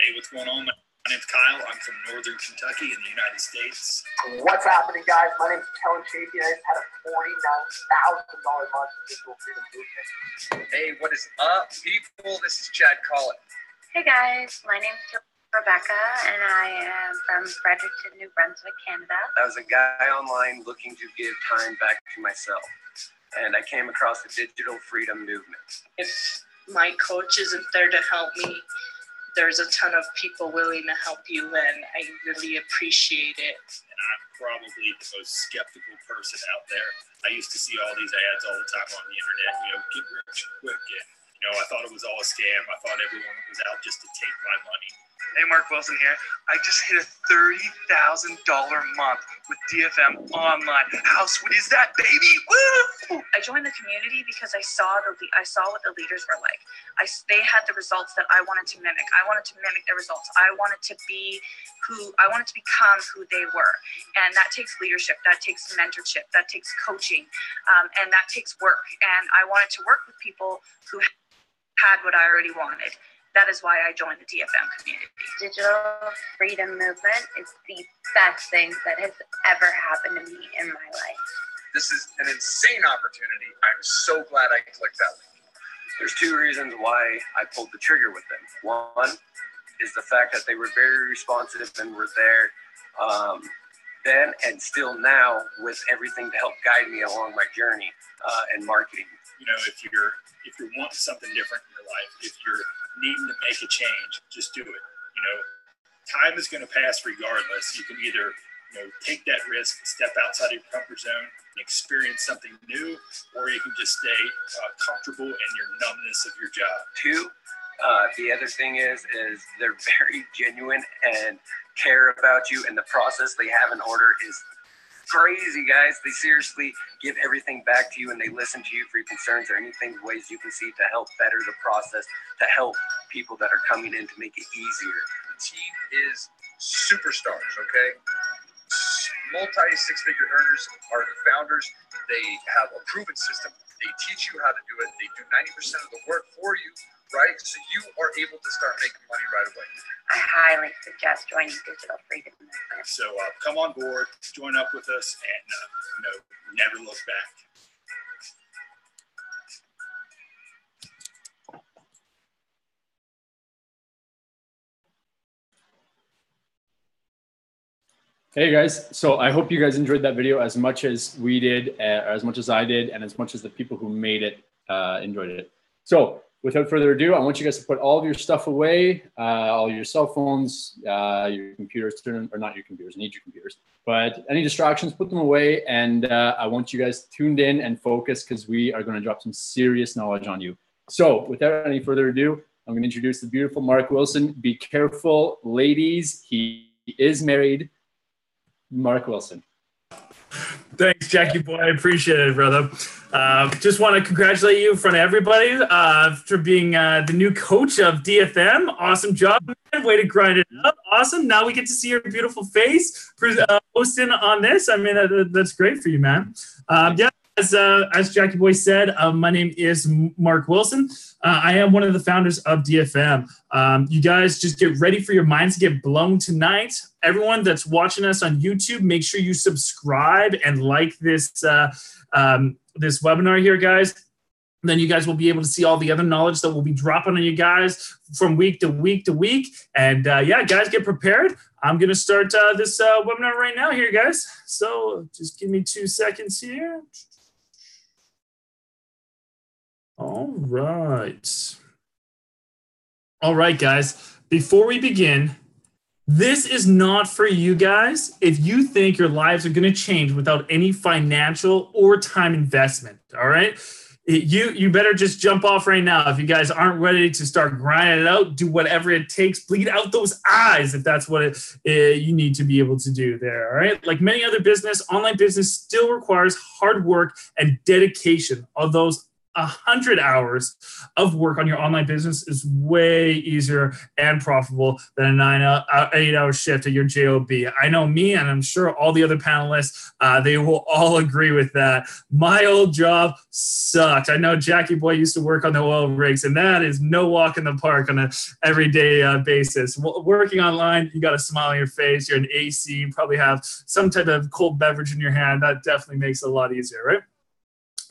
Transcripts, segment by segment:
Hey, what's going on? My name's Kyle. I'm from Northern Kentucky in the United States. What's happening, guys? My name's Kellen Chafee. I just had a $49,000 month in Digital Freedom Movement. Hey, what is up, people? This is Chad Collett. Hey, guys. My name's Rebecca, and I am from Fredericton, New Brunswick, Canada. I was a guy online looking to give time back to myself, and I came across the Digital Freedom Movement. If my coach isn't there to help me, there's a ton of people willing to help you, and I really appreciate it. And I'm probably the most skeptical person out there. I used to see all these ads all the time on the internet, get rich quick. And, I thought it was all a scam. I thought everyone was out just to take my money. Hey, Mark Wilson here. I just hit a $30,000 month with DFM online. How sweet is that, baby? Woo! I joined the community because I saw what the leaders were like. They had the results that I wanted to mimic. I wanted to mimic their results. I wanted to become who they were. And that takes leadership. That takes mentorship. That takes coaching. And that takes work. And I wanted to work with people who had what I already wanted. That is why I joined the DFM community. Digital Freedom Movement is the best thing that has ever happened to me in my life. This is an insane opportunity. I'm so glad I clicked that link. There's two reasons why I pulled the trigger with them. One is the fact that they were very responsive and were there then and still now with everything to help guide me along my journey and marketing. If you're wanting something different in your life, if you're needing to make a change, just do it. Time is going to pass regardless. You can either take that risk, step outside of your comfort zone and experience something new, or you can just stay comfortable in your numbness of your job. Two, the other thing is they're very genuine and care about you, and the process they have in order is crazy, guys. They seriously give everything back to you, and they listen to you for your concerns or anything, ways you can see to help better the process, to help people that are coming in to make it easier. The team is superstars, okay? Multi-six-figure earners are the founders. They have a proven system. They teach you how to do it. They do 90% of the work for you, right? So you are able to start making money right away. I highly suggest joining Digital Freedom Movement. So come on board, join up with us, and never look back. Hey guys, so I hope you guys enjoyed that video as much as we did, or as much as I did, and as much as the people who made it enjoyed it. So without further ado, I want you guys to put all of your stuff away, all your cell phones, your computers, or not your computers, need your computers, but any distractions, put them away. And I want you guys tuned in and focused because we are going to drop some serious knowledge on you. So without any further ado, I'm going to introduce the beautiful Mark Wilson. Be careful, ladies. He is married. Mark Wilson. Thanks, Jackie boy. I appreciate it, brother. Just want to congratulate you in front of everybody for being the new coach of DFM. Awesome job, man. Way to grind it up. Awesome. Now we get to see your beautiful face for hosting on this. I mean, that's great for you, man. Yeah. As Jackie boy said, my name is Mark Wilson. I am one of the founders of DFM. You guys just get ready for your minds to get blown tonight. Everyone that's watching us on YouTube, make sure you subscribe and like this this webinar here, guys. Then you guys will be able to see all the other knowledge that we'll be dropping on you guys from week to week to week. And yeah, guys, get prepared. I'm going to start this webinar right now here, guys. So just give me 2 seconds here. All right. All right, guys. Before we begin, this is not for you guys if you think your lives are going to change without any financial or time investment. All right. You better just jump off right now. If you guys aren't ready to start grinding it out, do whatever it takes, bleed out those eyes if that's what you need to be able to do there, all right? Like many other business, online business still requires hard work and dedication, although 100 hours of work on your online business is way easier and profitable than a 8-hour shift at your job. I know me, and I'm sure all the other panelists, they will all agree with that. My old job sucked. I know Jackie Boy used to work on the oil rigs, and that is no walk in the park on an everyday basis. Working online, you got a smile on your face, you're in AC, you probably have some type of cold beverage in your hand. That definitely makes it a lot easier, right?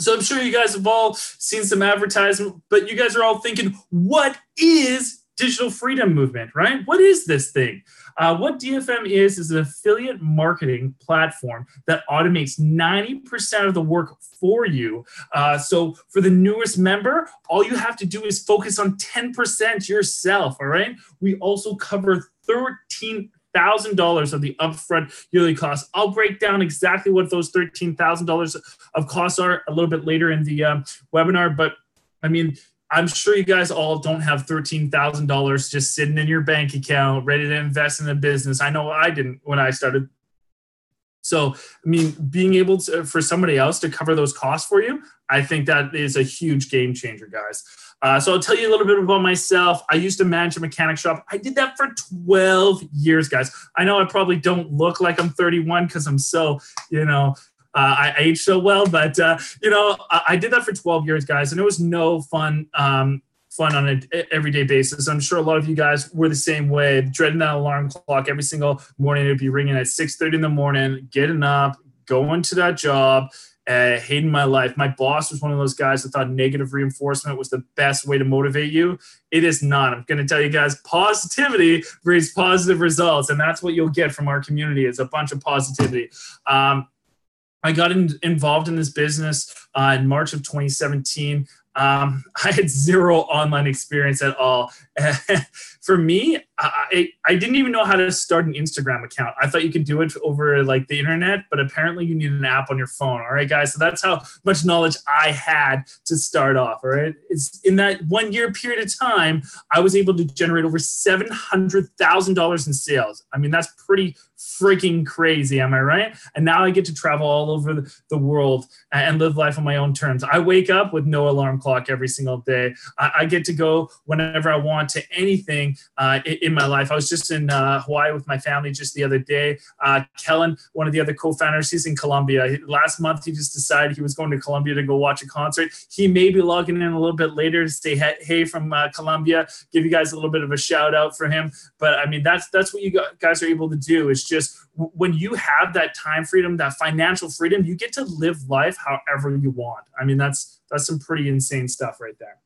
So I'm sure you guys have all seen some advertisement, but you guys are all thinking, what is Digital Freedom Movement, right? What is this thing? What DFM is an affiliate marketing platform that automates 90% of the work for you. So for the newest member, all you have to do is focus on 10% yourself, all right? We also cover $13,000 of the upfront yearly costs. I'll break down exactly what those $13,000 of costs are a little bit later in the webinar, but I mean, I'm sure you guys all don't have $13,000 just sitting in your bank account ready to invest in a business. I know I didn't when I started. So, I mean, being able to, for somebody else to cover those costs for you, I think that is a huge game changer, guys. So I'll tell you a little bit about myself. I used to manage a mechanic shop. I did that for 12 years, guys. I know I probably don't look like I'm 31 because I'm so, I age so well, but I did that for 12 years, guys, and it was no fun on an everyday basis. I'm sure a lot of you guys were the same way, dreading that alarm clock every single morning. It'd be ringing at 6:30 in the morning, getting up, going to that job, hating my life. My boss was one of those guys that thought negative reinforcement was the best way to motivate you. It is not. I'm going to tell you guys, positivity brings positive results, and that's what you'll get from our community is a bunch of positivity. I got involved in this business in March of 2017. I had zero online experience at all. For me, I didn't even know how to start an Instagram account. I thought you could do it over like the internet, but apparently you need an app on your phone. All right, guys. So that's how much knowledge I had to start off. All right. It's in that 1 year period of time, I was able to generate over $700,000 in sales. I mean, that's pretty freaking crazy. Am I right? And now I get to travel all over the world and live life on my own terms. I wake up with no alarm clock every single day. I get to go whenever I want to anything in my life. I was just in Hawaii with my family just the other day. Kellen, one of the other co-founders, he's in Colombia. Last month, he just decided he was going to Colombia to go watch a concert. He may be logging in a little bit later to say hey from Colombia, give you guys a little bit of a shout out for him. But I mean, that's what you guys are able to do. It's just when you have that time freedom, that financial freedom, you get to live life however you want. I mean, that's some pretty insane stuff right there.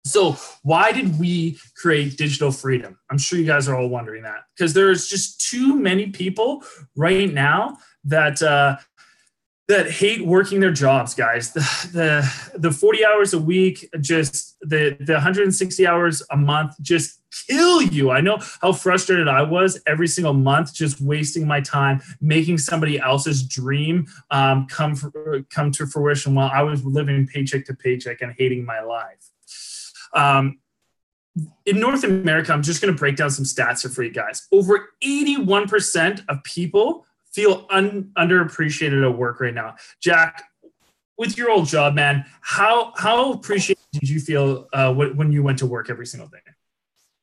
So why did we create Digital Freedom? I'm sure you guys are all wondering that, because there's just too many people right now that hate working their jobs, guys. The 40 hours a week, just the 160 hours a month just kill you. I know how frustrated I was every single month, just wasting my time making somebody else's dream come to fruition while I was living paycheck to paycheck and hating my life. In North America, I'm just going to break down some stats here for you guys. Over 81% of people feel underappreciated at work right now. Jack, with your old job, man, how appreciated did you feel when you went to work every single day?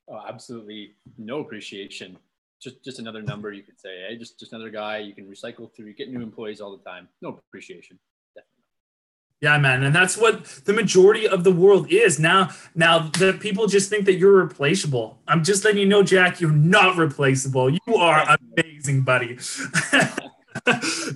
Oh, absolutely no appreciation. Just another number, you could say. Hey, just another guy you can recycle through. You get new employees all the time. No appreciation. Yeah, man. And that's what the majority of the world is. Now the people just think that you're replaceable. I'm just letting you know, Jack, you're not replaceable. You are amazing, buddy.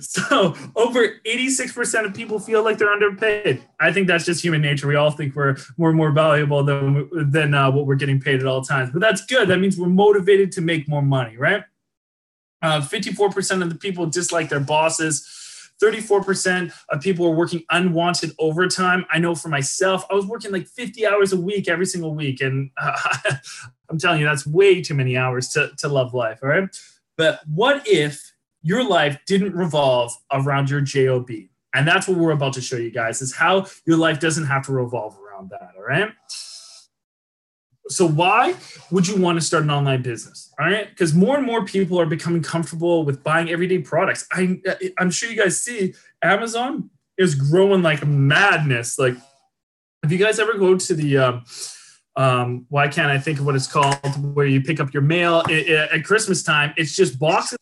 So over 86% of people feel like they're underpaid. I think that's just human nature. We all think we're more valuable than what we're getting paid at all times. But that's good. That means we're motivated to make more money, right? 54% of the people dislike their bosses. 34% of people are working unwanted overtime. I know for myself, I was working like 50 hours a week every single week. And I'm telling you, that's way too many hours to love life, all right? But what if your life didn't revolve around your job? And that's what we're about to show you guys, is how your life doesn't have to revolve around that, all right? So why would you want to start an online business? All right, because more and more people are becoming comfortable with buying everyday products. I'm sure you guys see Amazon is growing like madness. Like Have you guys ever go to the why can't I think of what it's called, where you pick up your mail at Christmas time? It's just boxes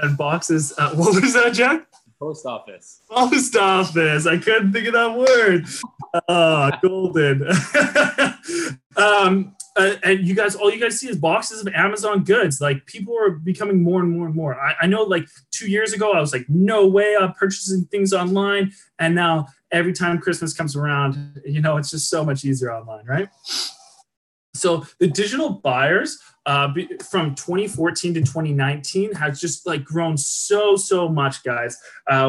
and boxes. What was that, Jack? Post office. Post office. I couldn't think of that word. Golden. And you guys, all you guys see is boxes of Amazon goods. Like, people are becoming more and more and more. I know, like 2 years ago, I was like, no way I'm purchasing things online. And now every time Christmas comes around, you know, it's just so much easier online, right? So the digital buyers from 2014 to 2019 has just like grown so much, guys,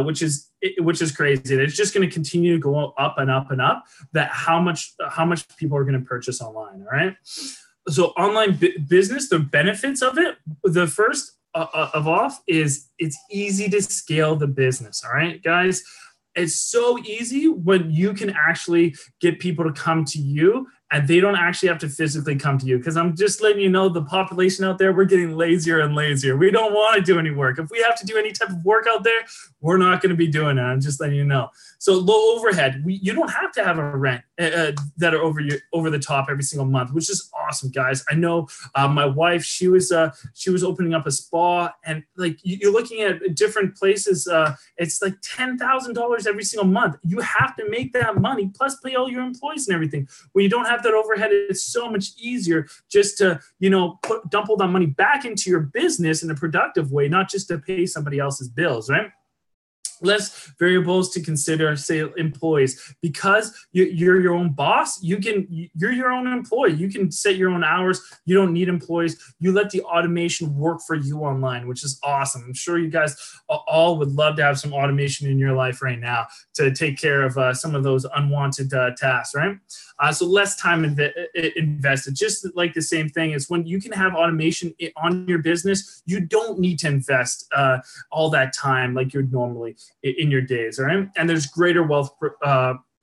which is crazy. And it's just going to continue to go up and up and up, that how much people are going to purchase online. All right. So online business, the benefits of it, the first of all is it's easy to scale the business. All right, guys. It's so easy when you can actually get people to come to you and they don't actually have to physically come to you. Because I'm just letting you know, the population out there, we're getting lazier and lazier. We don't want to do any work. If we have to do any type of work out there, we're not going to be doing it. I'm just letting you know. So low overhead, you don't have to have a rent that are over the top every single month, which is awesome, guys. I know my wife, she was opening up a spa, and like you're looking at different places. It's like $10,000 every single month. You have to make that money plus pay all your employees and everything. When you don't have that overhead, it's so much easier just to, you know, dump all that money back into your business in a productive way, not just to pay somebody else's bills, right? Less variables to consider, say, employees. Because you're your own boss, you're your own employee. You can set your own hours. You don't need employees. You let the automation work for you online, which is awesome. I'm sure you guys all would love to have some automation in your life right now to take care of some of those unwanted tasks, right? So less time invested. Just like the same thing is when you can have automation on your business, you don't need to invest all that time like you'd normally in your days, all right? And there's greater wealth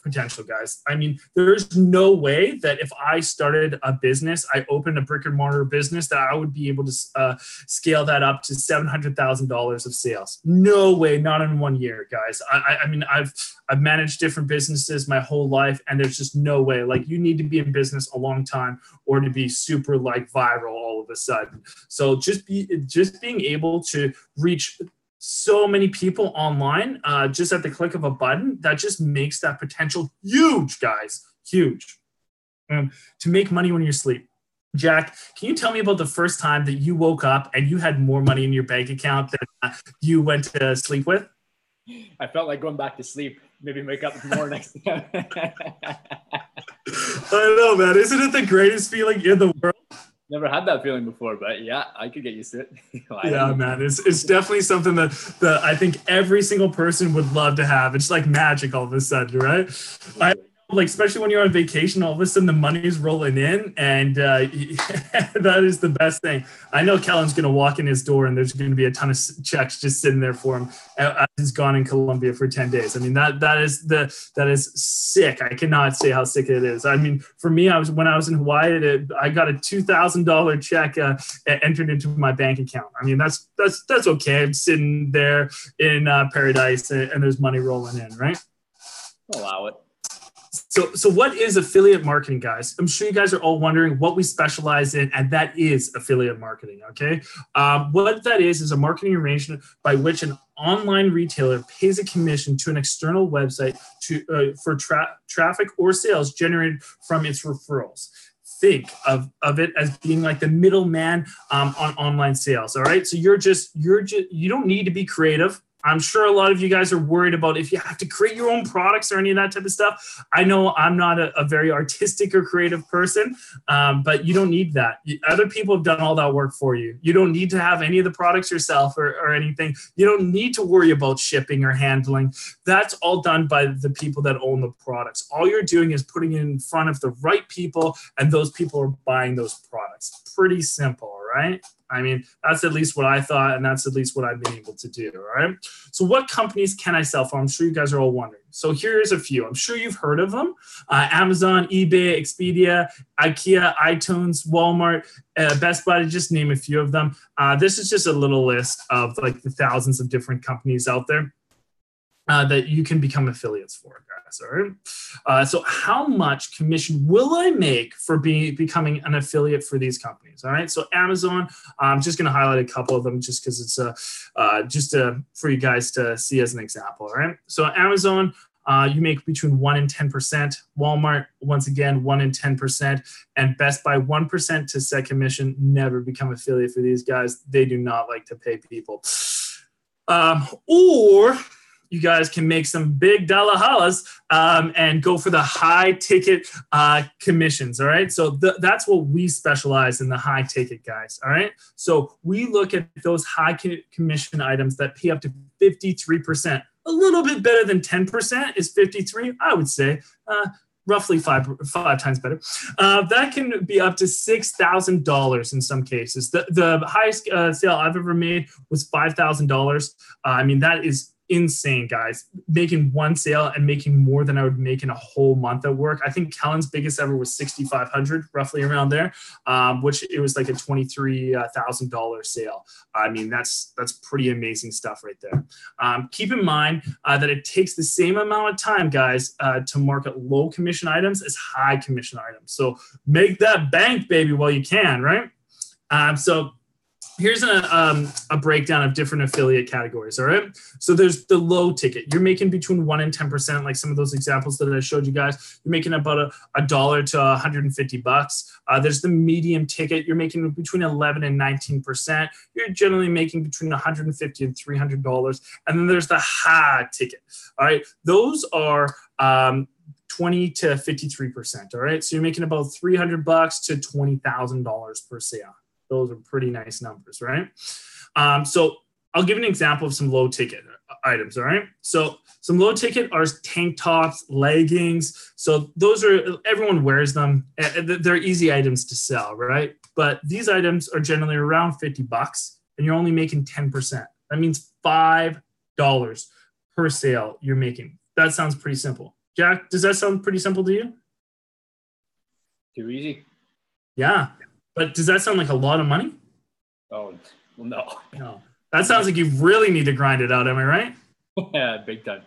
potential, guys. I mean, there's no way that if I started a business, I opened a brick and mortar business, that I would be able to scale that up to $700,000 of sales. No way, not in 1 year, guys. I mean, I've managed different businesses my whole life, and there's just no way. Like, you need to be in business a long time or to be super like viral all of a sudden. So just being able to reach so many people online just at the click of a button, that just makes that potential huge, guys, huge. To make money when you sleep. Jack, can you tell me about the first time that you woke up and you had more money in your bank account than you went to sleep with? I felt like going back to sleep, maybe wake up more next time. I know, man. Isn't it the greatest feeling in the world? Never had that feeling before, but yeah, I could get used to it. Yeah, man, it's definitely something that I think every single person would love to have. It's like magic all of a sudden, right? Like, especially when you're on vacation, all of a sudden the money's rolling in, and that is the best thing. I know Kellen's going to walk in his door and there's going to be a ton of checks just sitting there for him as he's gone in Colombia for 10 days. I mean, that is sick. I cannot say how sick it is. I mean, for me, when I was in Hawaii, I got a $2,000 check entered into my bank account. I mean, that's okay. I'm sitting there in paradise and there's money rolling in, right? I'll allow it. So what is affiliate marketing, guys? I'm sure you guys are all wondering what we specialize in, and that is affiliate marketing, okay? What that is a marketing arrangement by which an online retailer pays a commission to an external website for traffic or sales generated from its referrals. Think of it as being like the middleman on online sales, all right? So you don't need to be creative. I'm sure a lot of you guys are worried about if you have to create your own products or any of that type of stuff. I know I'm not a very artistic or creative person, but you don't need that. Other people have done all that work for you. You don't need to have any of the products yourself or anything. You don't need to worry about shipping or handling. That's all done by the people that own the products. All you're doing is putting it in front of the right people, and those people are buying those products. Pretty simple, right? I mean, that's at least what I thought, and that's at least what I've been able to do, all right? So what companies can I sell for? I'm sure you guys are all wondering. So here's a few. I'm sure you've heard of them. Amazon, eBay, Expedia, IKEA, iTunes, Walmart, Best Buy, to just name a few of them. This is just a little list of like the thousands of different companies out there. that you can become affiliates for, guys. All right. So how much commission will I make for becoming an affiliate for these companies? All right. So Amazon, I'm just going to highlight a couple of them just because it's for you guys to see as an example. All right. So Amazon, you make between 1 and 10%. Walmart, once again, 1 and 10%. And Best Buy, 1% to set commission. Never become affiliate for these guys. They do not like to pay people. Or you guys can make some big dollar hollers and go for the high ticket commissions. All right. So that's what we specialize in, the high ticket, guys. All right. So we look at those high commission items that pay up to 53%. A little bit better than 10% is 53, I would say. Roughly five times better. That can be up to $6,000 in some cases. The highest sale I've ever made was $5,000. I mean, that is insane, guys. Making one sale and making more than I would make in a whole month at work. I think Kellen's biggest ever was $6,500, roughly around there, which it was like a $23,000 sale. I mean, that's pretty amazing stuff right there. Keep in mind that it takes the same amount of time, guys, to market low commission items as high commission items. So make that bank, baby, while you can, right? So here's a breakdown of different affiliate categories, all right? So there's the low ticket. You're making between 1 and 10%, like some of those examples that I showed you guys. You're making about $1 to $150. There's the medium ticket. You're making between 11 and 19%. You're generally making between $150 and $300. And then there's the high ticket, all right? Those are 20 to 53%, all right? So you're making about $300 to $20,000 per sale. Those are pretty nice numbers, right? So I'll give an example of some low ticket items, all right? So some low ticket are tank tops, leggings. So those are, everyone wears them. They're easy items to sell, right? But these items are generally around $50 and you're only making 10%. That means $5 per sale you're making. That sounds pretty simple. Jack, does that sound pretty simple to you? Too easy. Yeah. But does that sound like a lot of money? Oh, well, no. No. That sounds like you really need to grind it out. Am I right? Yeah, big time.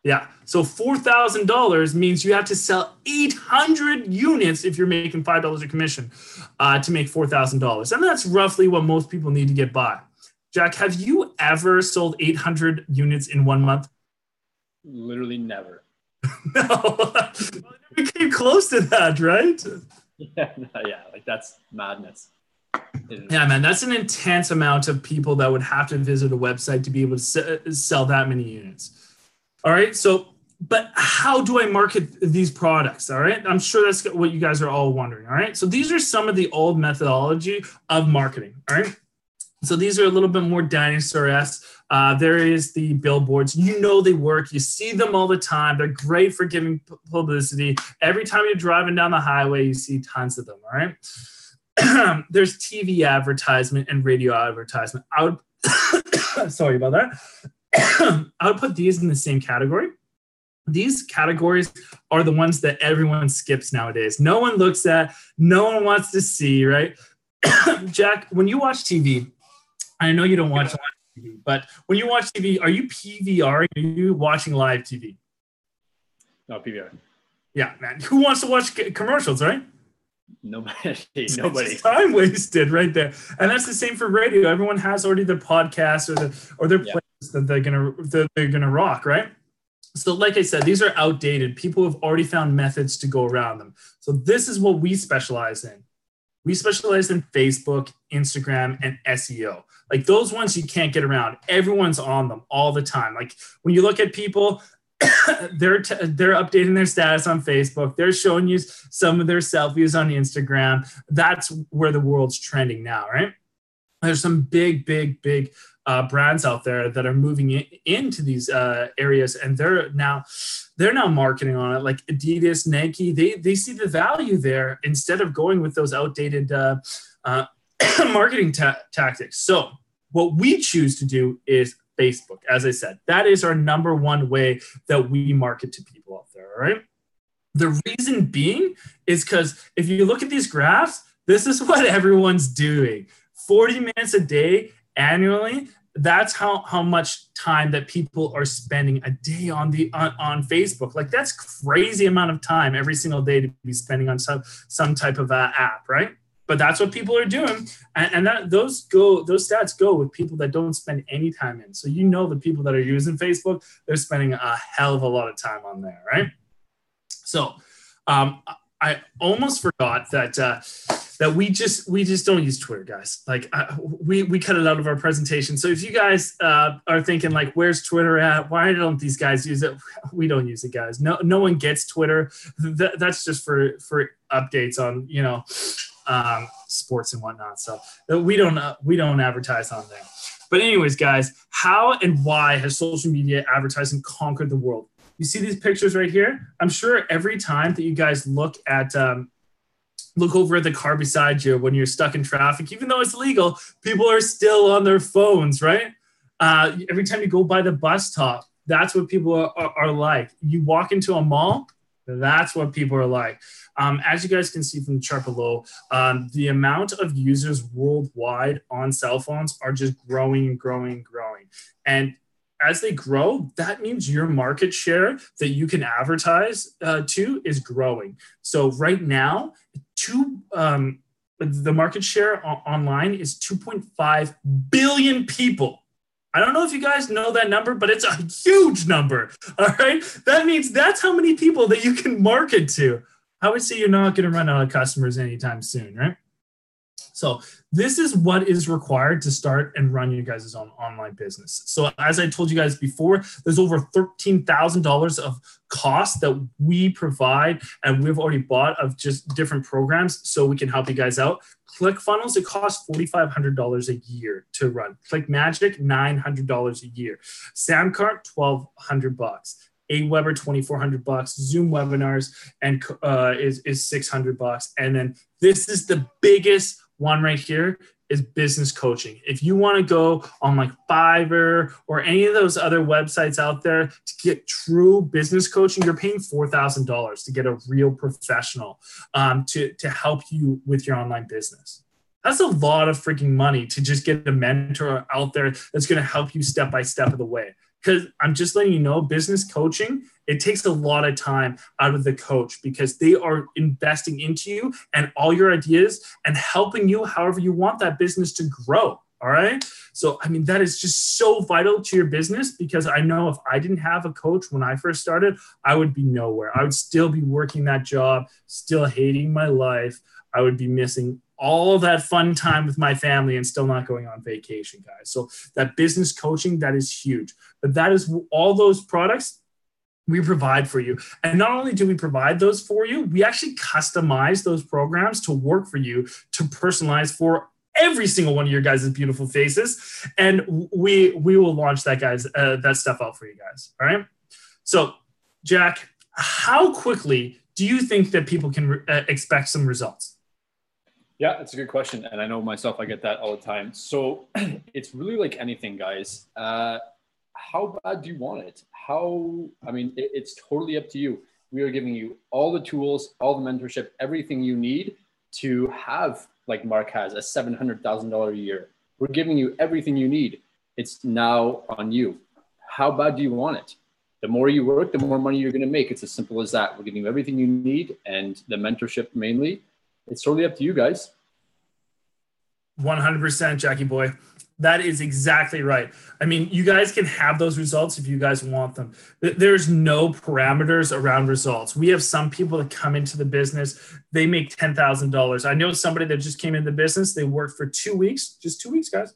Yeah. So $4,000 means you have to sell 800 units if you're making $5 a commission to make $4,000. And that's roughly what most people need to get by. Jack, have you ever sold 800 units in 1 month? Literally never. No. We came close to that, right? Yeah, like that's madness. Yeah, man, that's an intense amount of people that would have to visit a website to be able to sell that many units. All right, so, but how do I market these products? All right, I'm sure that's what you guys are all wondering. All right, so these are some of the old methodology of marketing. All right, so these are a little bit more dinosaur-esque. There is the billboards. You know they work. You see them all the time. They're great for giving publicity. Every time you're driving down the highway, you see tons of them, all right? There's TV advertisement and radio advertisement. Sorry about that. I would put these in the same category. These categories are the ones that everyone skips nowadays. No one looks at, no one wants to see, right? Jack, when you watch TV, I know you don't watch TV, but when you watch TV, are you PVR? Are you watching live TV? No, PVR. Yeah, man. Who wants to watch commercials, right? Nobody. It's time wasted right there. And that's the same for radio. Everyone has already their podcast or their playlist that they're gonna rock, right? So like I said, these are outdated. People have already found methods to go around them. So this is what we specialize in. We specialize in Facebook, Instagram, and SEO. Like those ones you can't get around. Everyone's on them all the time. Like when you look at people, they're updating their status on Facebook. They're showing you some of their selfies on Instagram. That's where the world's trending now, right? There's some big brands out there that are moving into these areas, and they're now marketing on it. Like Adidas, Nike, they see the value there instead of going with those outdated marketing tactics. So what we choose to do is Facebook. As I said, that is our number one way that we market to people out there, all right? The reason being is because if you look at these graphs, this is what everyone's doing. 40 minutes a day annually, that's how much time that people are spending a day on Facebook. Like, that's crazy amount of time every single day to be spending on some type of app, right? But that's what people are doing, and those stats go with people that don't spend any time in. So the people that are using Facebook, they're spending a hell of a lot of time on there, right? So I almost forgot that we just don't use Twitter, guys. Like, we cut it out of our presentation. So if you guys are thinking like, where's Twitter at? Why don't these guys use it? We don't use it, guys. No one gets Twitter. That's just for updates on sports and whatnot. So we don't advertise on there. But anyways, guys, how and why has social media advertising conquered the world? You see these pictures right here? I'm sure every time that you guys look over at the car beside you when you're stuck in traffic, even though it's legal, people are still on their phones, right? Every time you go by the bus stop, that's what people are like. You walk into a mall, that's what people are like. As you guys can see from the chart below, the amount of users worldwide on cell phones are just growing and growing and growing. And as they grow, that means your market share that you can advertise to is growing. So right now, the market share online is 2.5 billion people. I don't know if you guys know that number, but it's a huge number. All right. That means that's how many people that you can market to. I would say you're not going to run out of customers anytime soon, right? So this is what is required to start and run your guys' own online business. So as I told you guys before, there's over $13,000 of costs that we provide and we've already bought of just different programs so we can help you guys out. ClickFunnels, it costs $4,500 a year to run. ClickMagick, $900 a year. Samcart, $1,200. Aweber, $2,400. Zoom webinars and is $600. And then this is the biggest one right here is business coaching. If you want to go on like Fiverr or any of those other websites out there to get true business coaching, you're paying $4,000 to get a real professional to help you with your online business. That's a lot of freaking money to just get a mentor out there that's going to help you step by step of the way. Because I'm just letting you know, business coaching, it takes a lot of time out of the coach because they are investing into you and all your ideas and helping you however you want that business to grow. All right. So, I mean, that is just so vital to your business because I know if I didn't have a coach when I first started, I would be nowhere. I would still be working that job, still hating my life. I would be missing all of that fun time with my family and still not going on vacation, guys. So that business coaching, that is huge. But that is all those products we provide for you. And not only do we provide those for you, we actually customize those programs to work for you, to personalize for every single one of your guys' beautiful faces. And we will launch that stuff out for you guys. All right. So Jack, how quickly do you think that people can expect some results? Yeah, that's a good question. And I know myself, I get that all the time. So it's really like anything, guys. How bad do you want it? It's totally up to you. We are giving you all the tools, all the mentorship, everything you need to have, like Mark has, a $700,000 a year. We're giving you everything you need. It's now on you. How bad do you want it? The more you work, the more money you're going to make. It's as simple as that. We're giving you everything you need and the mentorship mainly. It's totally up to you guys. 100%, Jackie boy. That is exactly right. I mean, you guys can have those results if you guys want them. There's no parameters around results. We have some people that come into the business, they make $10,000. I know somebody that just came into the business. They worked for 2 weeks, just 2 weeks, guys.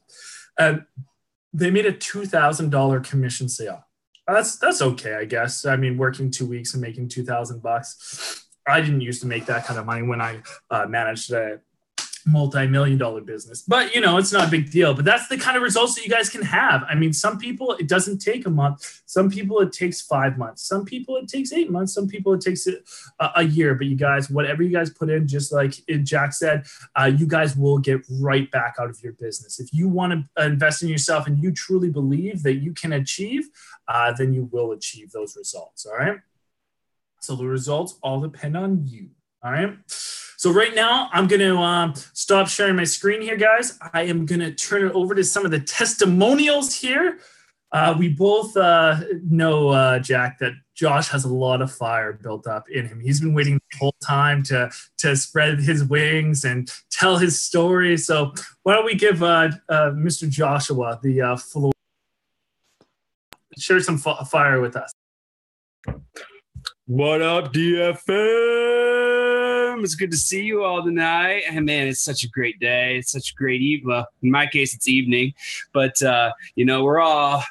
They made a $2,000 commission sale. That's okay, I guess. I mean, working 2 weeks and making $2,000. I didn't used to make that kind of money when I managed a multi-million-dollar business, but it's not a big deal. But that's the kind of results that you guys can have. I mean, some people it doesn't take a month. Some people it takes 5 months. Some people it takes 8 months. Some people it takes a year. But you guys, whatever you guys put in, just like Jack said, you guys will get right back out of your business. If you want to invest in yourself and you truly believe that you can achieve, then you will achieve those results. All right. So the results all depend on you. All right. So right now, I'm going to stop sharing my screen here, guys. I am going to turn it over to some of the testimonials here. We both know, Jack, that Josh has a lot of fire built up in him. He's been waiting the whole time to spread his wings and tell his story. So why don't we give Mr. Joshua the floor. Share some fire with us. What up, DFM? It's good to see you all tonight. And man, it's such a great day. It's such a great evening. Well, in my case, it's evening. But we all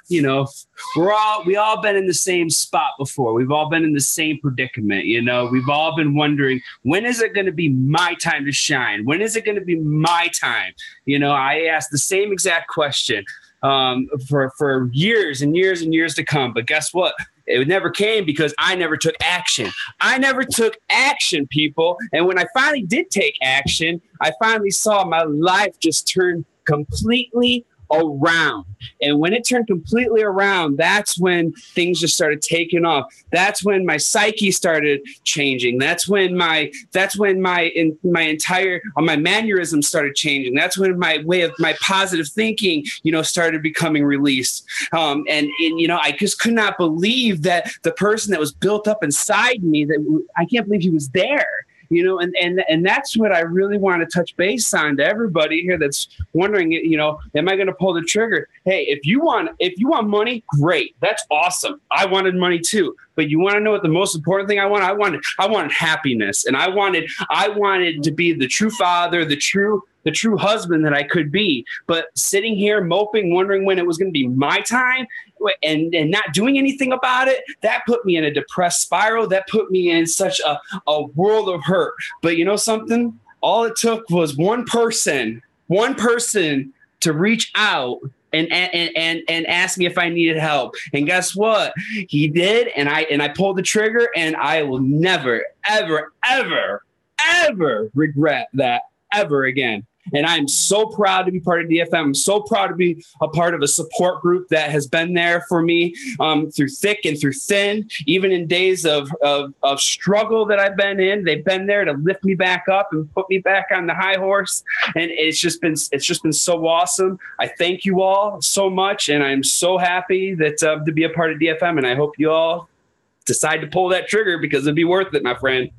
been in the same spot before. We've all been in the same predicament. We've all been wondering, when is it going to be my time to shine? When is it going to be my time? I asked the same exact question for years and years and years to come. But guess what? It never came because I never took action. I never took action, people. And when I finally did take action, I finally saw my life just turn completely around. And when it turned completely around, that's when things just started taking off. That's when my psyche started changing. That's when my mannerisms started changing. That's when my positive thinking, started becoming released. And I just could not believe that the person that was built up inside me, that I can't believe he was there. And that's what I really want to touch base on to everybody here that's wondering, am I going to pull the trigger? Hey, if you want money, great. That's awesome. I wanted money too. But you want to know what the most important thing I wanted? I wanted happiness. And I wanted to be the true father, the true husband that I could be. But sitting here moping, wondering when it was going to be my time and not doing anything about it, that put me in a depressed spiral. That put me in such a world of hurt. But you know something? All it took was one person to reach out and ask me if I needed help. And guess what? He did, and I pulled the trigger, and I will never, ever, ever, ever regret that ever again. And I'm so proud to be part of DFM. I'm so proud to be a part of a support group that has been there for me through thick and through thin. Even in days of struggle that I've been in, they've been there to lift me back up and put me back on the high horse. And it's just been so awesome. I thank you all so much, and I'm so happy that to be a part of DFM. And I hope you all decide to pull that trigger, because it'd be worth it, my friend.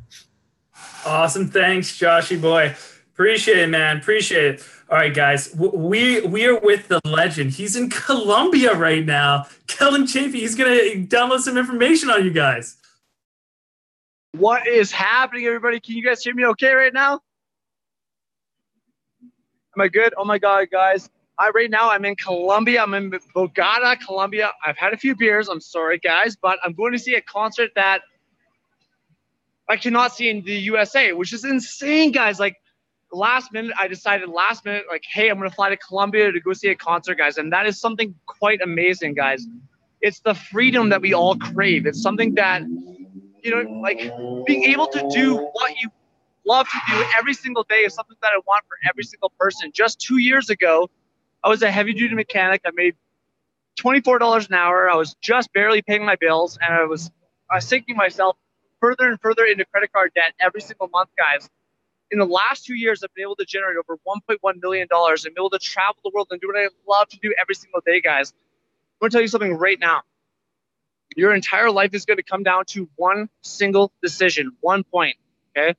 Awesome. Thanks, Joshy boy. Appreciate it, man. Appreciate it. All right, guys. We are with the legend. He's in Colombia right now. Kellen Chafee. He's going to download some information on you guys. What is happening, everybody? Can you guys hear me okay right now? Am I good? Oh, my God, guys. Right now, I'm in Colombia. I'm in Bogota, Colombia. I've had a few beers. I'm sorry, guys. But I'm going to see a concert that I cannot see in the USA, which is insane, guys. Like, I decided last minute, like, hey, I'm going to fly to Colombia to go see a concert, guys. And that is something quite amazing, guys. It's the freedom that we all crave. It's something that, like being able to do what you love to do every single day is something that I want for every single person. Just 2 years ago, I was a heavy duty mechanic. I made $24 an hour. I was just barely paying my bills, and I was sinking myself further and further into credit card debt every single month, guys. In the last 2 years, I've been able to generate over $1.1 million and been able to travel the world and do what I love to do every single day, guys. I'm going to tell you something right now. Your entire life is going to come down to one single decision, 1 point, okay?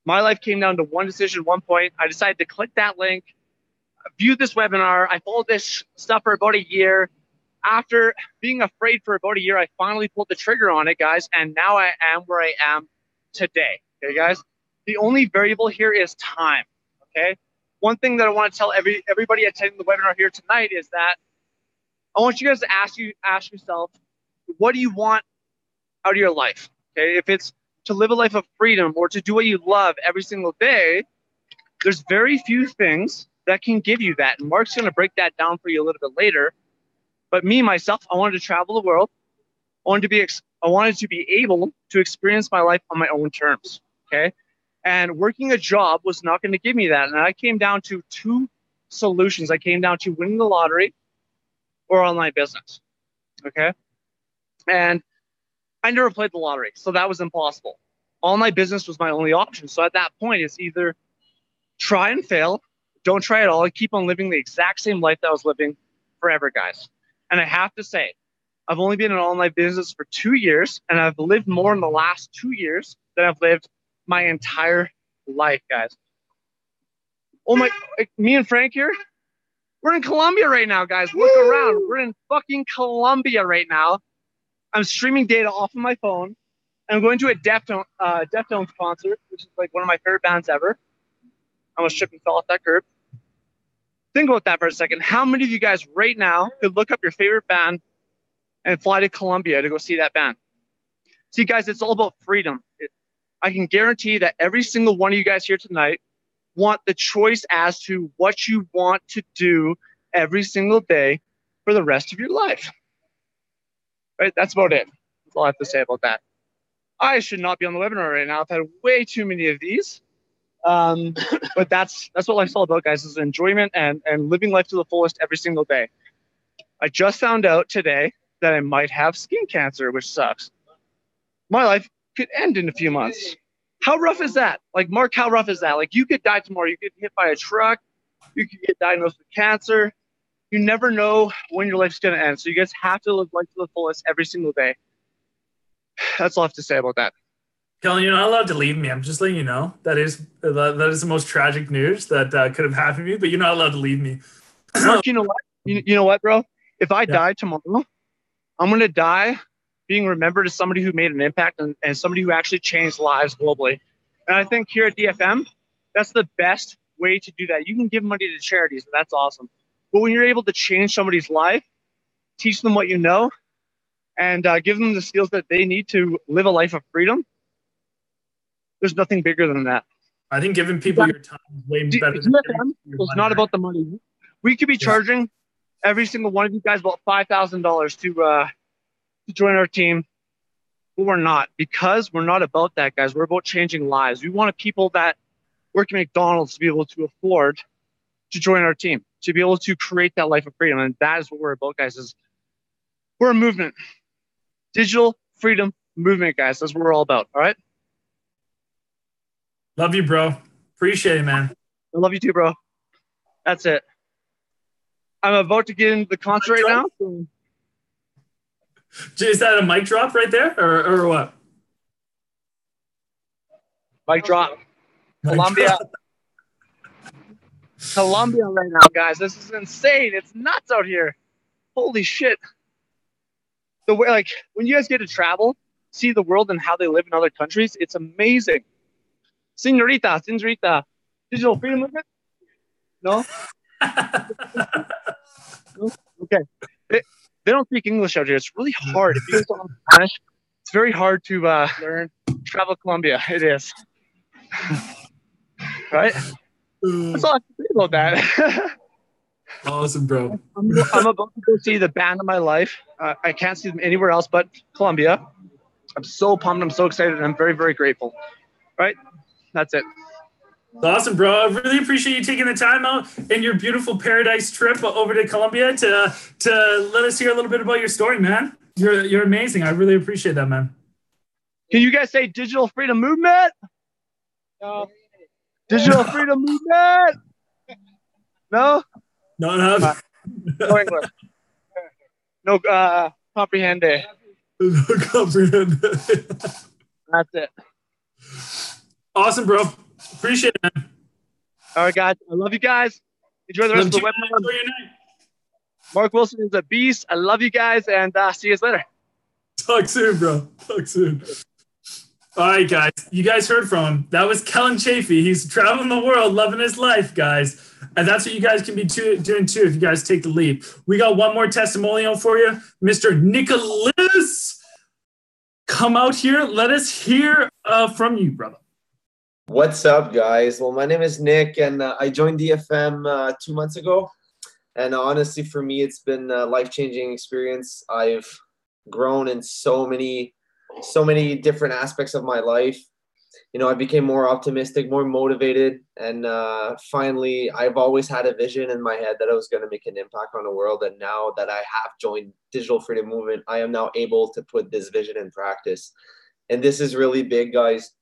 My life came down to one decision, 1 point. I decided to click that link, view this webinar. I followed this stuff for about a year. After being afraid for about a year, I finally pulled the trigger on it, guys, and now I am where I am today, okay, guys? The only variable here is time, okay? One thing that I want to tell everybody attending the webinar here tonight is that I want you guys to ask yourself, what do you want out of your life, okay? If it's to live a life of freedom or to do what you love every single day, there's very few things that can give you that. And Mark's going to break that down for you a little bit later. But me, myself, I wanted to travel the world. I wanted to be able to experience my life on my own terms, okay? And working a job was not going to give me that. And I came down to two solutions. I came down to winning the lottery or online business, okay? And I never played the lottery, so that was impossible. online business was my only option. So at that point, it's either try and fail, don't try at all, and keep on living the exact same life that I was living forever, guys. And I have to say, I've only been in online business for 2 years, and I've lived more in the last 2 years than I've lived my entire life, guys. Oh my, me and Frank here, we're in Colombia right now, guys. Look around. We're in fucking Colombia right now. I'm streaming data off of my phone. I'm going to a Deftones concert, which is like one of my favorite bands ever. I almost tripped and fell off that curb. Think about that for a second. How many of you guys right now could look up your favorite band and fly to Colombia to go see that band? See, guys, it's all about freedom. I can guarantee that every single one of you guys here tonight want the choice as to what you want to do every single day for the rest of your life. Right? That's about it. That's all I have to say about that. I should not be on the webinar right now. I've had way too many of these. But that's what life's all about, guys, is enjoyment and living life to the fullest every single day. I just found out today that I might have skin cancer, which sucks. My life could end in a few months. How rough is that? Like, Mark, how rough is that? Like, you could die tomorrow. You could get hit by a truck. You could get diagnosed with cancer. You never know when your life's going to end. So you guys have to live life to the fullest every single day. That's all I have to say about that. Kellen, you're not allowed to leave me. I'm just letting you know. That is the most tragic news that could have happened to me, but you're not allowed to leave me. Mark, you know what? You know what, bro? If I die tomorrow, I'm going to die being remembered as somebody who made an impact and somebody who actually changed lives globally. And I think here at DFM, that's the best way to do that. You can give money to charities, and that's awesome. But when you're able to change somebody's life, teach them what you know, and give them the skills that they need to live a life of freedom, there's nothing bigger than that. I think giving people your time is way better than it's not about the money. We could be charging every single one of you guys about $5,000 to join our team, but we're not, because we're not about that, guys. We're about changing lives. We want people that work at McDonald's to be able to afford to join our team, to be able to create that life of freedom. And that is what we're about, guys. We're a movement. Digital freedom movement, guys. That's what we're all about. All right? Love you, bro. Appreciate it, man. I love you too, bro. That's it. I'm about to get into the concert right now. Is that a mic drop right there, or what? Mic drop. Colombia. Colombia right now, guys. This is insane. It's nuts out here. Holy shit. The way, like, when you guys get to travel, see the world and how they live in other countries, it's amazing. Senorita, digital freedom movement? No? No? Okay. They don't speak English out here. It's really hard. If you guys don't know Spanish, it's very hard to learn. Travel Colombia. It is. Right? That's all I have to say about that. Awesome, bro. I'm about to go see the band of my life. I can't see them anywhere else but Colombia. I'm so pumped. I'm so excited. And I'm very, very grateful. Right? That's it. Awesome, bro. I really appreciate you taking the time out in your beautiful paradise trip over to Colombia to let us hear a little bit about your story, man. You're amazing. I really appreciate that, man. Can you guys say digital freedom movement? No. Digital freedom movement? No? No. No English. No comprehende. No comprehende. That's it. Awesome, bro. Appreciate it, man. All right, guys. I love you guys. Enjoy the rest of the webinar. Enjoy your night. Mark Wilson is a beast. I love you guys, and see you guys later. Talk soon, bro. Talk soon. All right, guys. You guys heard from him. That was Kellen Chafee. He's traveling the world, loving his life, guys. And that's what you guys can be doing, too, if you guys take the leap. We got one more testimonial for you. Mr. Nicholas, come out here. Let us hear from you, brother. What's up, guys? Well, my name is Nick, and I joined DFM 2 months ago. And honestly, for me, it's been a life-changing experience. I've grown in so many different aspects of my life. You know, I became more optimistic, more motivated, and finally, I've always had a vision in my head that I was going to make an impact on the world. And now that I have joined Digital Freedom Movement, I am now able to put this vision in practice. And this is really big, guys.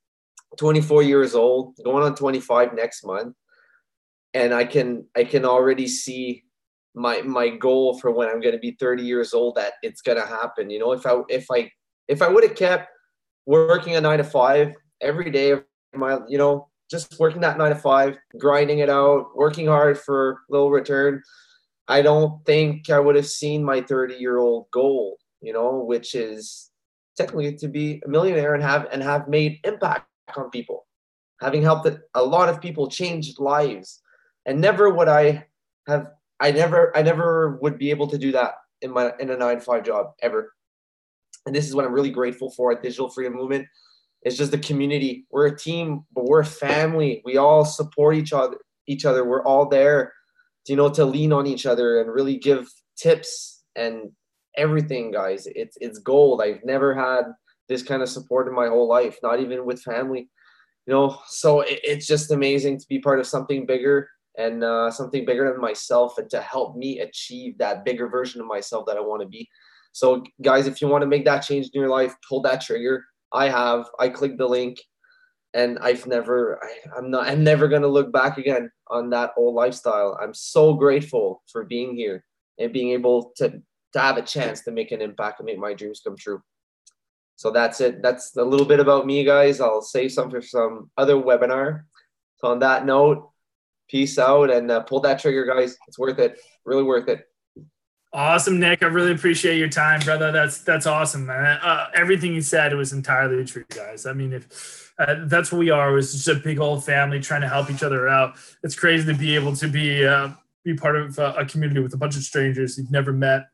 24 years old, going on 25 next month. And I can already see my goal for when I'm going to be 30 years old, that it's going to happen. You know, if I would have kept working a 9 to 5 every day of my, you know, just working that 9 to 5, grinding it out, working hard for little return, I don't think I would have seen my 30-year-old goal, you know, which is technically to be a millionaire and have made impact on people, having helped a lot of people change lives. And never would I never would be able to do that in a 9 to 5 job ever. And this is what I'm really grateful for at Digital Freedom Movement. It's just the community. We're a team, but we're a family. We all support each other. We're all there, you know, to lean on each other and really give tips and everything, guys. It's gold. I've never had this kind of support in my whole life, not even with family, you know. So it's just amazing to be part of something bigger, and something bigger than myself, and to help me achieve that bigger version of myself that I want to be. So guys, if you want to make that change in your life, pull that trigger. I clicked the link, and I'm never going to look back again on that old lifestyle. I'm so grateful for being here and being able to have a chance to make an impact and make my dreams come true. So that's it. That's a little bit about me, guys. I'll save some for some other webinar. So on that note, peace out, and pull that trigger, guys. It's worth it. Really worth it. Awesome, Nick. I really appreciate your time, brother. That's awesome, man. Everything you said was entirely true, guys. I mean, if that's what we are, is just a big old family trying to help each other out. It's crazy to be able to be part of a community with a bunch of strangers you've never met.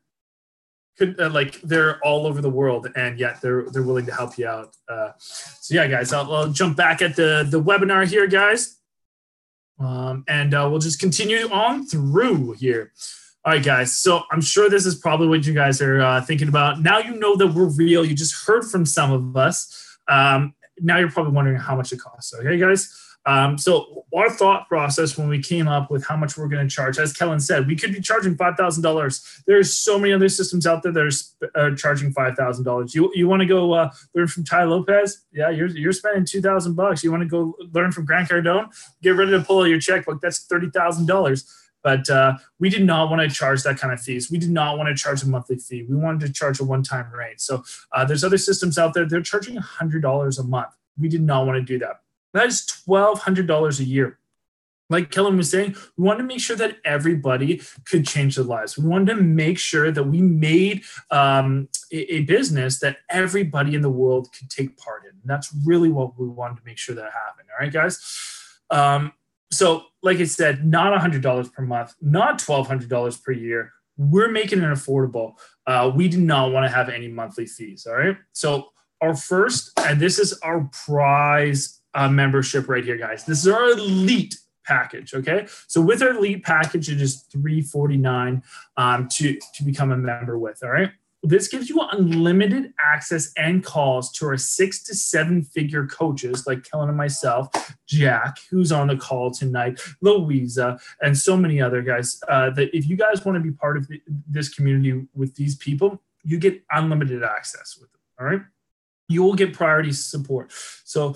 Like, they're all over the world, and yet they're willing to help you out. So yeah, guys, I'll jump back at the webinar here, guys. And we'll just continue on through here. All right, guys. So I'm sure this is probably what you guys are thinking about. Now you know that we're real. You just heard from some of us. Now you're probably wondering how much it costs. Okay, guys. So our thought process when we came up with how much we're going to charge, as Kellen said, we could be charging $5,000. There's so many other systems out there that are charging $5,000. You want to go learn from Tai Lopez? Yeah, you're spending $2,000. You want to go learn from Grant Cardone? Get ready to pull out your checkbook. That's $30,000. But we did not want to charge that kind of fees. We did not want to charge a monthly fee. We wanted to charge a one-time rate. So there's other systems out there. They're charging $100 a month. We did not want to do that. That is $1,200 a year. Like Kellen was saying, we wanted to make sure that everybody could change their lives. We wanted to make sure that we made a business that everybody in the world could take part in. And that's really what we wanted to make sure that happened. All right, guys? So like I said, not $100 per month, not $1,200 per year. We're making it affordable. We do not want to have any monthly fees. All right. So our first, and this is our prize membership right here, guys. This is our elite package. Okay. So with our elite package, it is $349 to become a member with. All right. This gives you unlimited access and calls to our 6 to 7 figure coaches like Kellen and myself, Jack, who's on the call tonight, Louisa, and so many other guys. That if you guys want to be part of this community with these people, you get unlimited access with them. All right. You will get priority support. So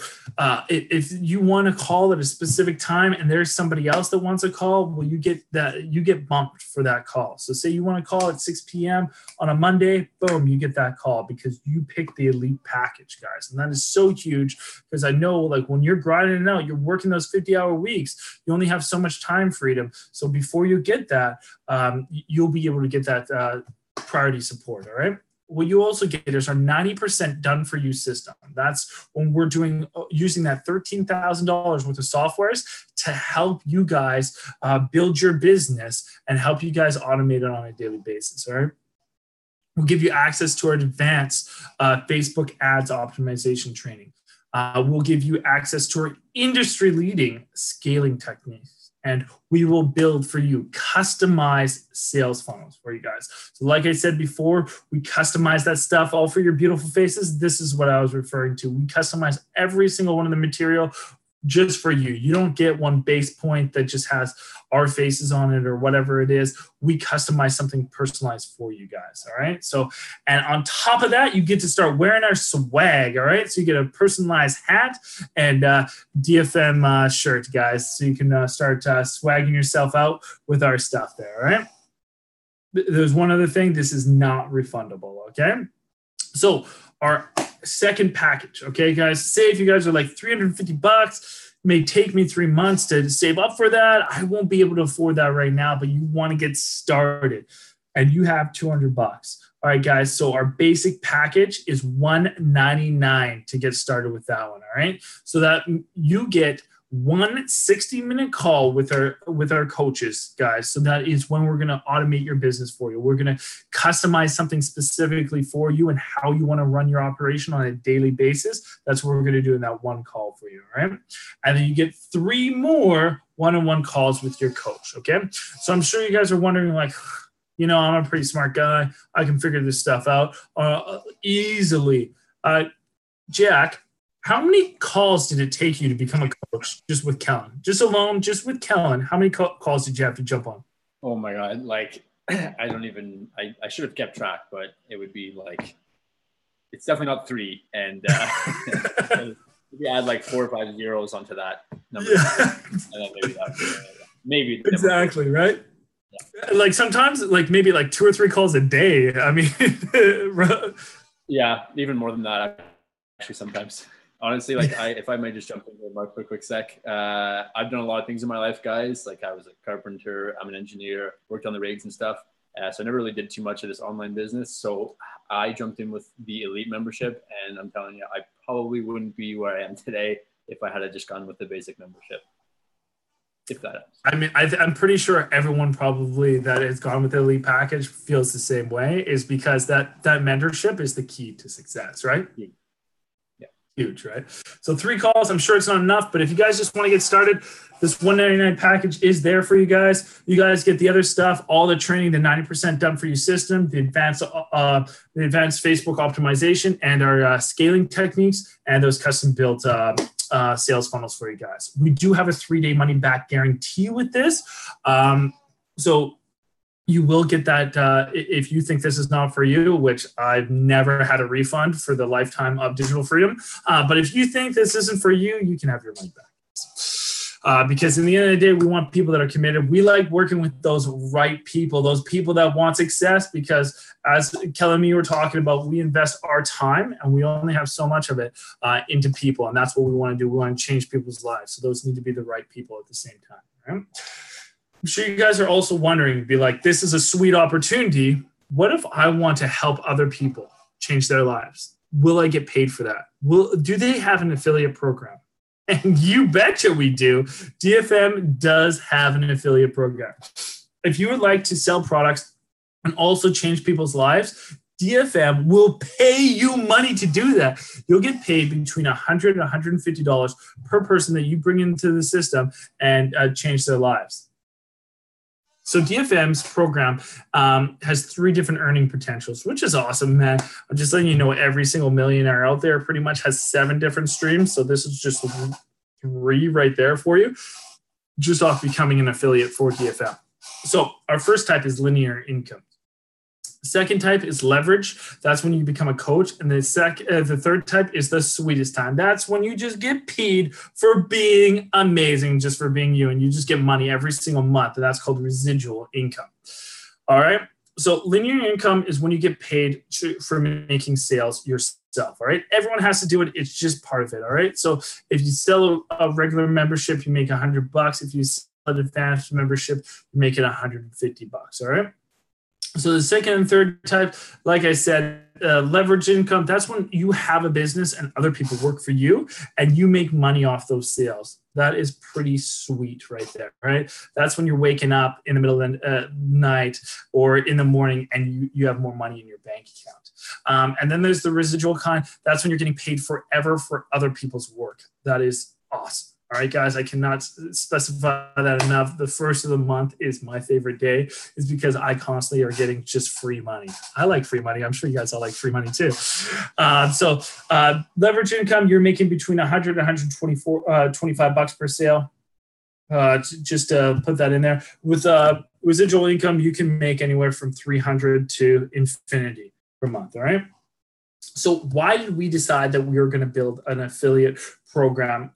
if you want to call at a specific time and there's somebody else that wants a call, well, you get bumped for that call. So say you want to call at 6 p.m. on a Monday, boom, you get that call because you picked the elite package, guys. And that is so huge because I know, like, when you're grinding it out, you're working those 50-hour weeks, you only have so much time freedom. So before you get that, you'll be able to get that priority support, all right? What you also get is our 90% done for you system. That's when we're using that $13,000 worth of softwares to help you guys build your business and help you guys automate it on a daily basis. All right. We'll give you access to our advanced Facebook ads optimization training. We'll give you access to our industry leading scaling techniques. And we will build for you customized sales funnels for you guys. So like I said before, we customize that stuff all for your beautiful faces. This is what I was referring to. We customize every single one of the material just for you. You don't get one base point that just has our faces on it or whatever it is. We customize something personalized for you guys. All right. So, and on top of that, you get to start wearing our swag. All right. So you get a personalized hat and DFM shirt, guys. So you can start swagging yourself out with our stuff there. All right. There's one other thing. This is not refundable. Okay. So our second package. Okay, guys, say if you guys are like $350, may take me 3 months to save up for that. I won't be able to afford that right now, but you want to get started and you have $200. All right, guys. So our basic package is $199 to get started with that one. All right. So that you get one 60-minute call with our coaches, guys. So that is when we're going to automate your business for you. We're going to customize something specifically for you and how you want to run your operation on a daily basis. That's what we're going to do in that one call for you. All right. And then you get 3 more one-on-one calls with your coach. Okay. So I'm sure you guys are wondering, like, you know, I'm a pretty smart guy. I can figure this stuff out easily. Jack, how many calls did it take you to become a coach just with Kellen? Just alone, just with Kellen, how many calls did you have to jump on? Oh my God. Like, I don't even, I should have kept track, but it would be like, it's definitely not 3. And you add like 4 or 5 zeros onto that number. Yeah. And then maybe exactly, right? Yeah. Like sometimes, like maybe like 2 or 3 calls a day. I mean, yeah, even more than that, actually, sometimes. Honestly, like if I might just jump in here for a quick sec, I've done a lot of things in my life, guys. Like I was a carpenter, I'm an engineer, worked on the rigs and stuff. So I never really did too much of this online business. So I jumped in with the Elite membership, and I'm telling you, I probably wouldn't be where I am today if I had just gone with the basic membership. If that helps. I mean, I'm pretty sure everyone probably that has gone with the Elite package feels the same way, is because that mentorship is the key to success, right? Yeah. Huge, right? So 3 calls, I'm sure it's not enough, but if you guys just want to get started, this $199 package is there for you guys. You guys get the other stuff, all the training, the 90% done for you system, the advanced Facebook optimization, and our scaling techniques, and those custom built sales funnels for you guys. We do have a 3-day money back guarantee with this. So you will get that if you think this is not for you, which I've never had a refund for the lifetime of Digital Freedom. But if you think this isn't for you, you can have your money back. Because in the end of the day, we want people that are committed. We like working with those right people, those people that want success, because as Kelly and me were talking about, we invest our time and we only have so much of it into people. And that's what we want to do. We want to change people's lives. So those need to be the right people at the same time. Right? I'm sure you guys are also wondering, be like, this is a sweet opportunity. What if I want to help other people change their lives? Will I get paid for that? Do they have an affiliate program? And you betcha we do. DFM does have an affiliate program. If you would like to sell products and also change people's lives, DFM will pay you money to do that. You'll get paid between $100 and $150 per person that you bring into the system and change their lives. So DFM's program has 3 different earning potentials, which is awesome, man. I'm just letting you know, every single millionaire out there pretty much has 7 different streams. So this is just 3 right there for you, just off becoming an affiliate for DFM. So our first type is linear income. Second type is leverage. That's when you become a coach. And the third type is the sweetest time. That's when you just get paid for being amazing, just for being you. And you just get money every single month. And that's called residual income. All right. So linear income is when you get paid for making sales yourself. All right. Everyone has to do it. It's just part of it. All right. So if you sell a regular membership, you make $100. If you sell an advanced membership, you make it $150. All right. So the second and third type, like I said, leverage income, that's when you have a business and other people work for you and you make money off those sales. That is pretty sweet right there, right? That's when you're waking up in the middle of the night or in the morning and you have more money in your bank account. And then there's the residual kind. That's when you're getting paid forever for other people's work. That is awesome. All right, guys, I cannot specify that enough. The first of the month is my favorite day, is because I constantly are getting just free money. I like free money. I'm sure you guys all like free money too. So leverage income, you're making between 100 and 125 bucks per sale. Just to put that in there. With residual income, you can make anywhere from 300 to infinity per month. All right. So why did we decide that we were going to build an affiliate program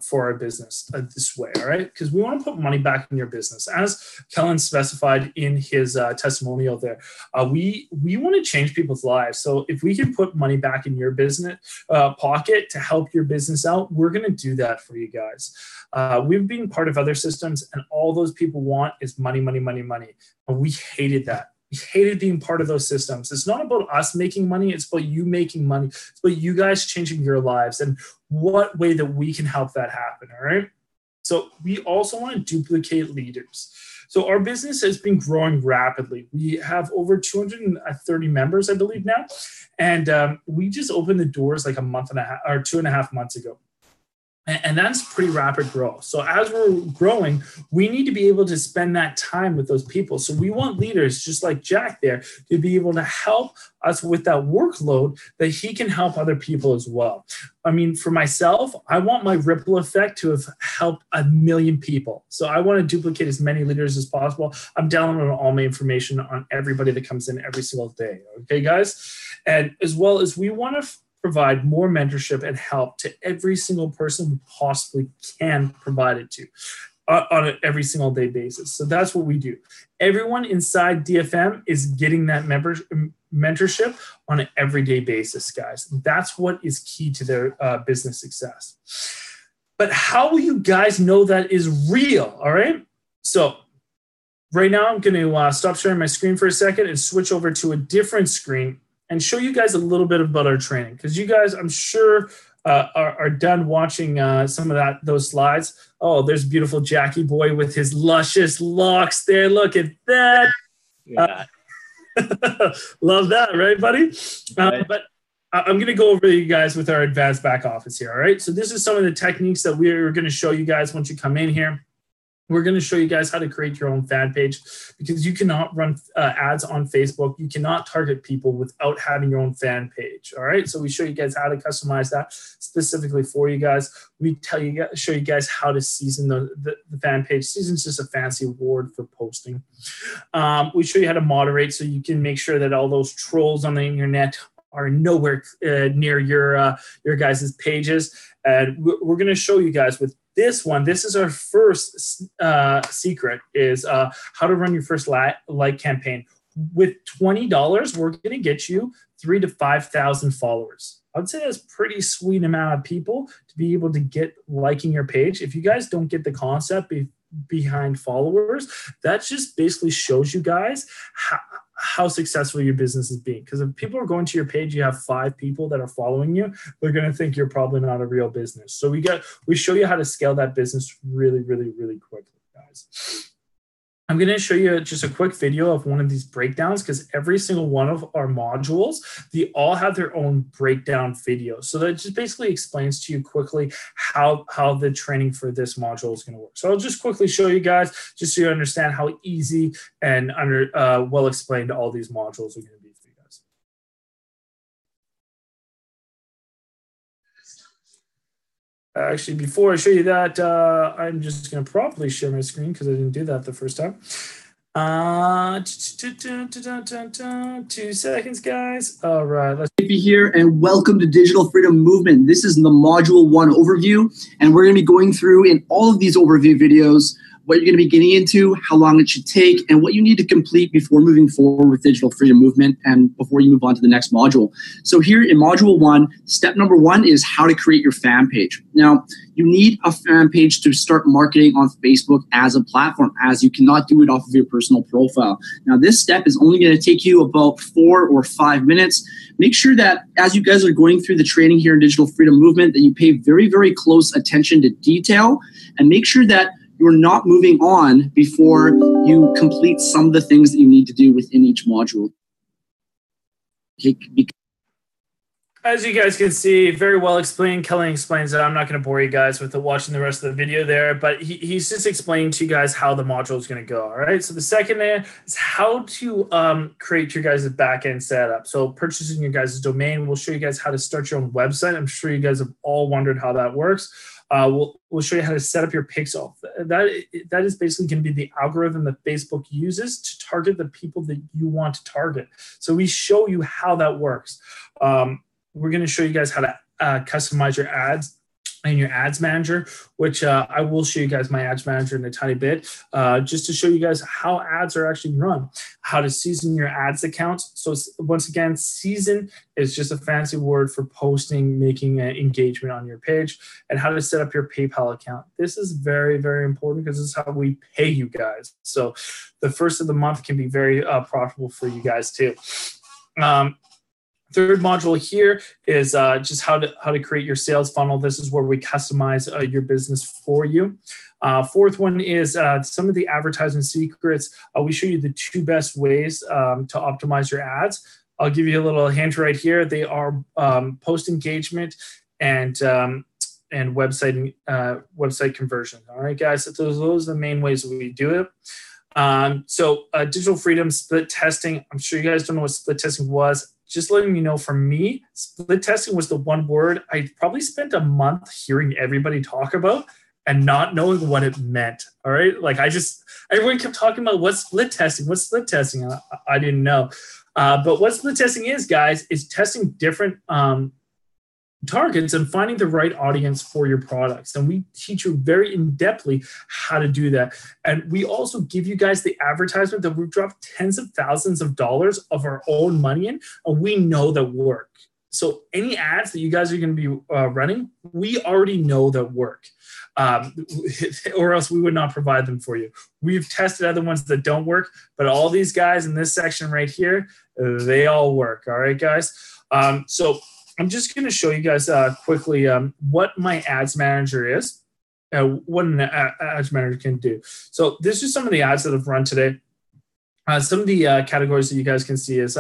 for our business this way? All right, because we want to put money back in your business, as Kellen specified in his testimonial there. We want to change people's lives. So if we can put money back in your business pocket to help your business out, we're going to do that for you guys. We've been part of other systems, and all those people want is money, money, money, money. And we hated that. We hated being part of those systems. It's not about us making money. It's about you making money. It's about you guys changing your lives and what way that we can help that happen. All right. So we also want to duplicate leaders. So our business has been growing rapidly. We have over 230 members, I believe now. And we just opened the doors like a month and a half or 2.5 months ago. And that's pretty rapid growth. So as we're growing, we need to be able to spend that time with those people. So we want leaders just like Jack there to be able to help us with that workload that he can help other people as well. I mean, for myself, I want my ripple effect to have helped 1 million people. So I want to duplicate as many leaders as possible. I'm downloading all my information on everybody that comes in every single day. Okay, guys? And as well as we want to provide more mentorship and help to every single person we possibly can provide it to on an every single day basis. So that's what we do. Everyone inside DFM is getting that mentorship on an everyday basis, guys. That's what is key to their business success. But how will you guys know that is real? All right. So right now I'm going to stop sharing my screen for a second and switch over to a different screen and show you guys a little bit about our training, because you guys, I'm sure, are done watching some of those slides. Oh, there's beautiful Jackie boy with his luscious locks there. Look at that. Love that, right, buddy? But I'm going to go over you guys with our advanced back office here, all right? So this is some of the techniques that we're going to show you guys once you come in here. We're going to show you guys how to create your own fan page, because you cannot run ads on Facebook. You cannot target people without having your own fan page. All right. So we show you guys how to customize that specifically for you guys. We show you guys how to season the fan page. Season is just a fancy word for posting. We show you how to moderate, so you can make sure that all those trolls on the internet are nowhere near your guys' pages. And we're going to show you guys with this one. This is our first secret, is how to run your first like campaign. With $20, we're going to get you 3,000 to 5,000 followers. I would say that's a pretty sweet amount of people to be able to get liking your page. If you guys don't get the concept behind followers, that just basically shows you guys how successful your business is being. Because if people are going to your page, you have 5 people that are following you, they're going to think you're probably not a real business. So we show you how to scale that business really, really, really quickly, guys. I'm going to show you just a quick video of one of these breakdowns, because every single one of our modules, they all have their own breakdown video. So that just basically explains to you quickly how the training for this module is going to work. So I'll just quickly show you guys, just so you understand how easy and well explained all these modules are going to be for you guys. Actually, before I show you that, I'm just going to properly share my screen, because I didn't do that the first time. 2 seconds, guys. All right. Let's be here, and welcome to Digital Freedom Movement. This is the Module 1 overview, and we're going to be going through in all of these overview videos what you're going to be getting into, how long it should take, and what you need to complete before moving forward with Digital Freedom Movement and before you move on to the next module. So here in Module 1, step number 1 is how to create your fan page. Now, you need a fan page to start marketing on Facebook as a platform, as you cannot do it off of your personal profile. Now, this step is only going to take you about 4 or 5 minutes. Make sure that as you guys are going through the training here in Digital Freedom Movement, that you pay very, very close attention to detail, and make sure that you're not moving on before you complete some of the things that you need to do within each module. As you guys can see, very well explained. Kellen explains it. I'm not going to bore you guys with watching the rest of the video there, but he's just explaining to you guys how the module is going to go. All right. So the second is how to create your guys' backend setup. So purchasing your guys' domain. We'll show you guys how to start your own website. I'm sure you guys have all wondered how that works. We'll show you how to set up your pixel. That is basically going to be the algorithm that Facebook uses to target the people that you want to target. So we show you how that works. We're going to show you guys how to customize your ads in your ads manager, which I will show you guys my ads manager in a tiny bit, just to show you guys how ads are actually run, how to season your ads accounts. So once again, season is just a fancy word for posting, making engagement on your page, and how to set up your PayPal account. This is very, very important because this is how we pay you guys. So the first of the month can be very profitable for you guys too. Third module here is just how to create your sales funnel. This is where we customize your business for you. Fourth one is some of the advertising secrets. We show you the 2 best ways to optimize your ads. I'll give you a little hint right here. They are post engagement and website conversion. All right, guys. So those are the main ways that we do it. So digital freedom, split testing. I'm sure you guys don't know what split testing was. Just letting you know, for me, split testing was the one word I probably spent a month hearing everybody talk about and not knowing what it meant. All right. Like everyone kept talking about what's split testing. What's split testing? I didn't know. But what split testing is, guys, is testing different targets and finding the right audience for your products. And we teach you very in-depthly how to do that. And we also give you guys the advertisement that we've dropped tens of thousands of dollars of our own money in, and we know that work. So any ads that you guys are going to be running, we already know that work. Or else we would not provide them for you. We've tested other ones that don't work, but all these guys in this section right here, they all work. All right, guys. So I'm just going to show you guys quickly what my ads manager is, what an ads manager can do. So this is some of the ads that I've run today. Some of the categories that you guys can see is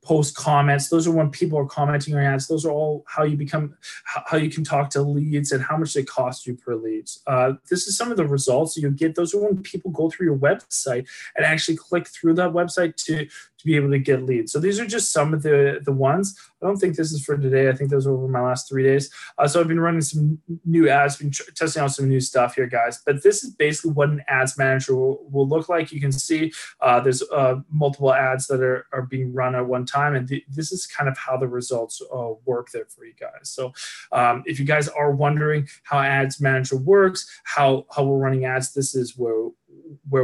post comments. Those are when people are commenting on ads. Those are all how you can talk to leads and how much they cost you per leads. This is some of the results that you get. Those are when people go through your website and actually click through that website to be able to get leads. So these are just some of the ones. I don't think this is for today. I think those are over my last 3 days. So I've been running some new ads, been testing out some new stuff here, guys. But this is basically what an ads manager will look like. You can see there's multiple ads that are being run at one time. And this is kind of how the results work there for you guys. So if you guys are wondering how ads manager works, how we're running ads, this is where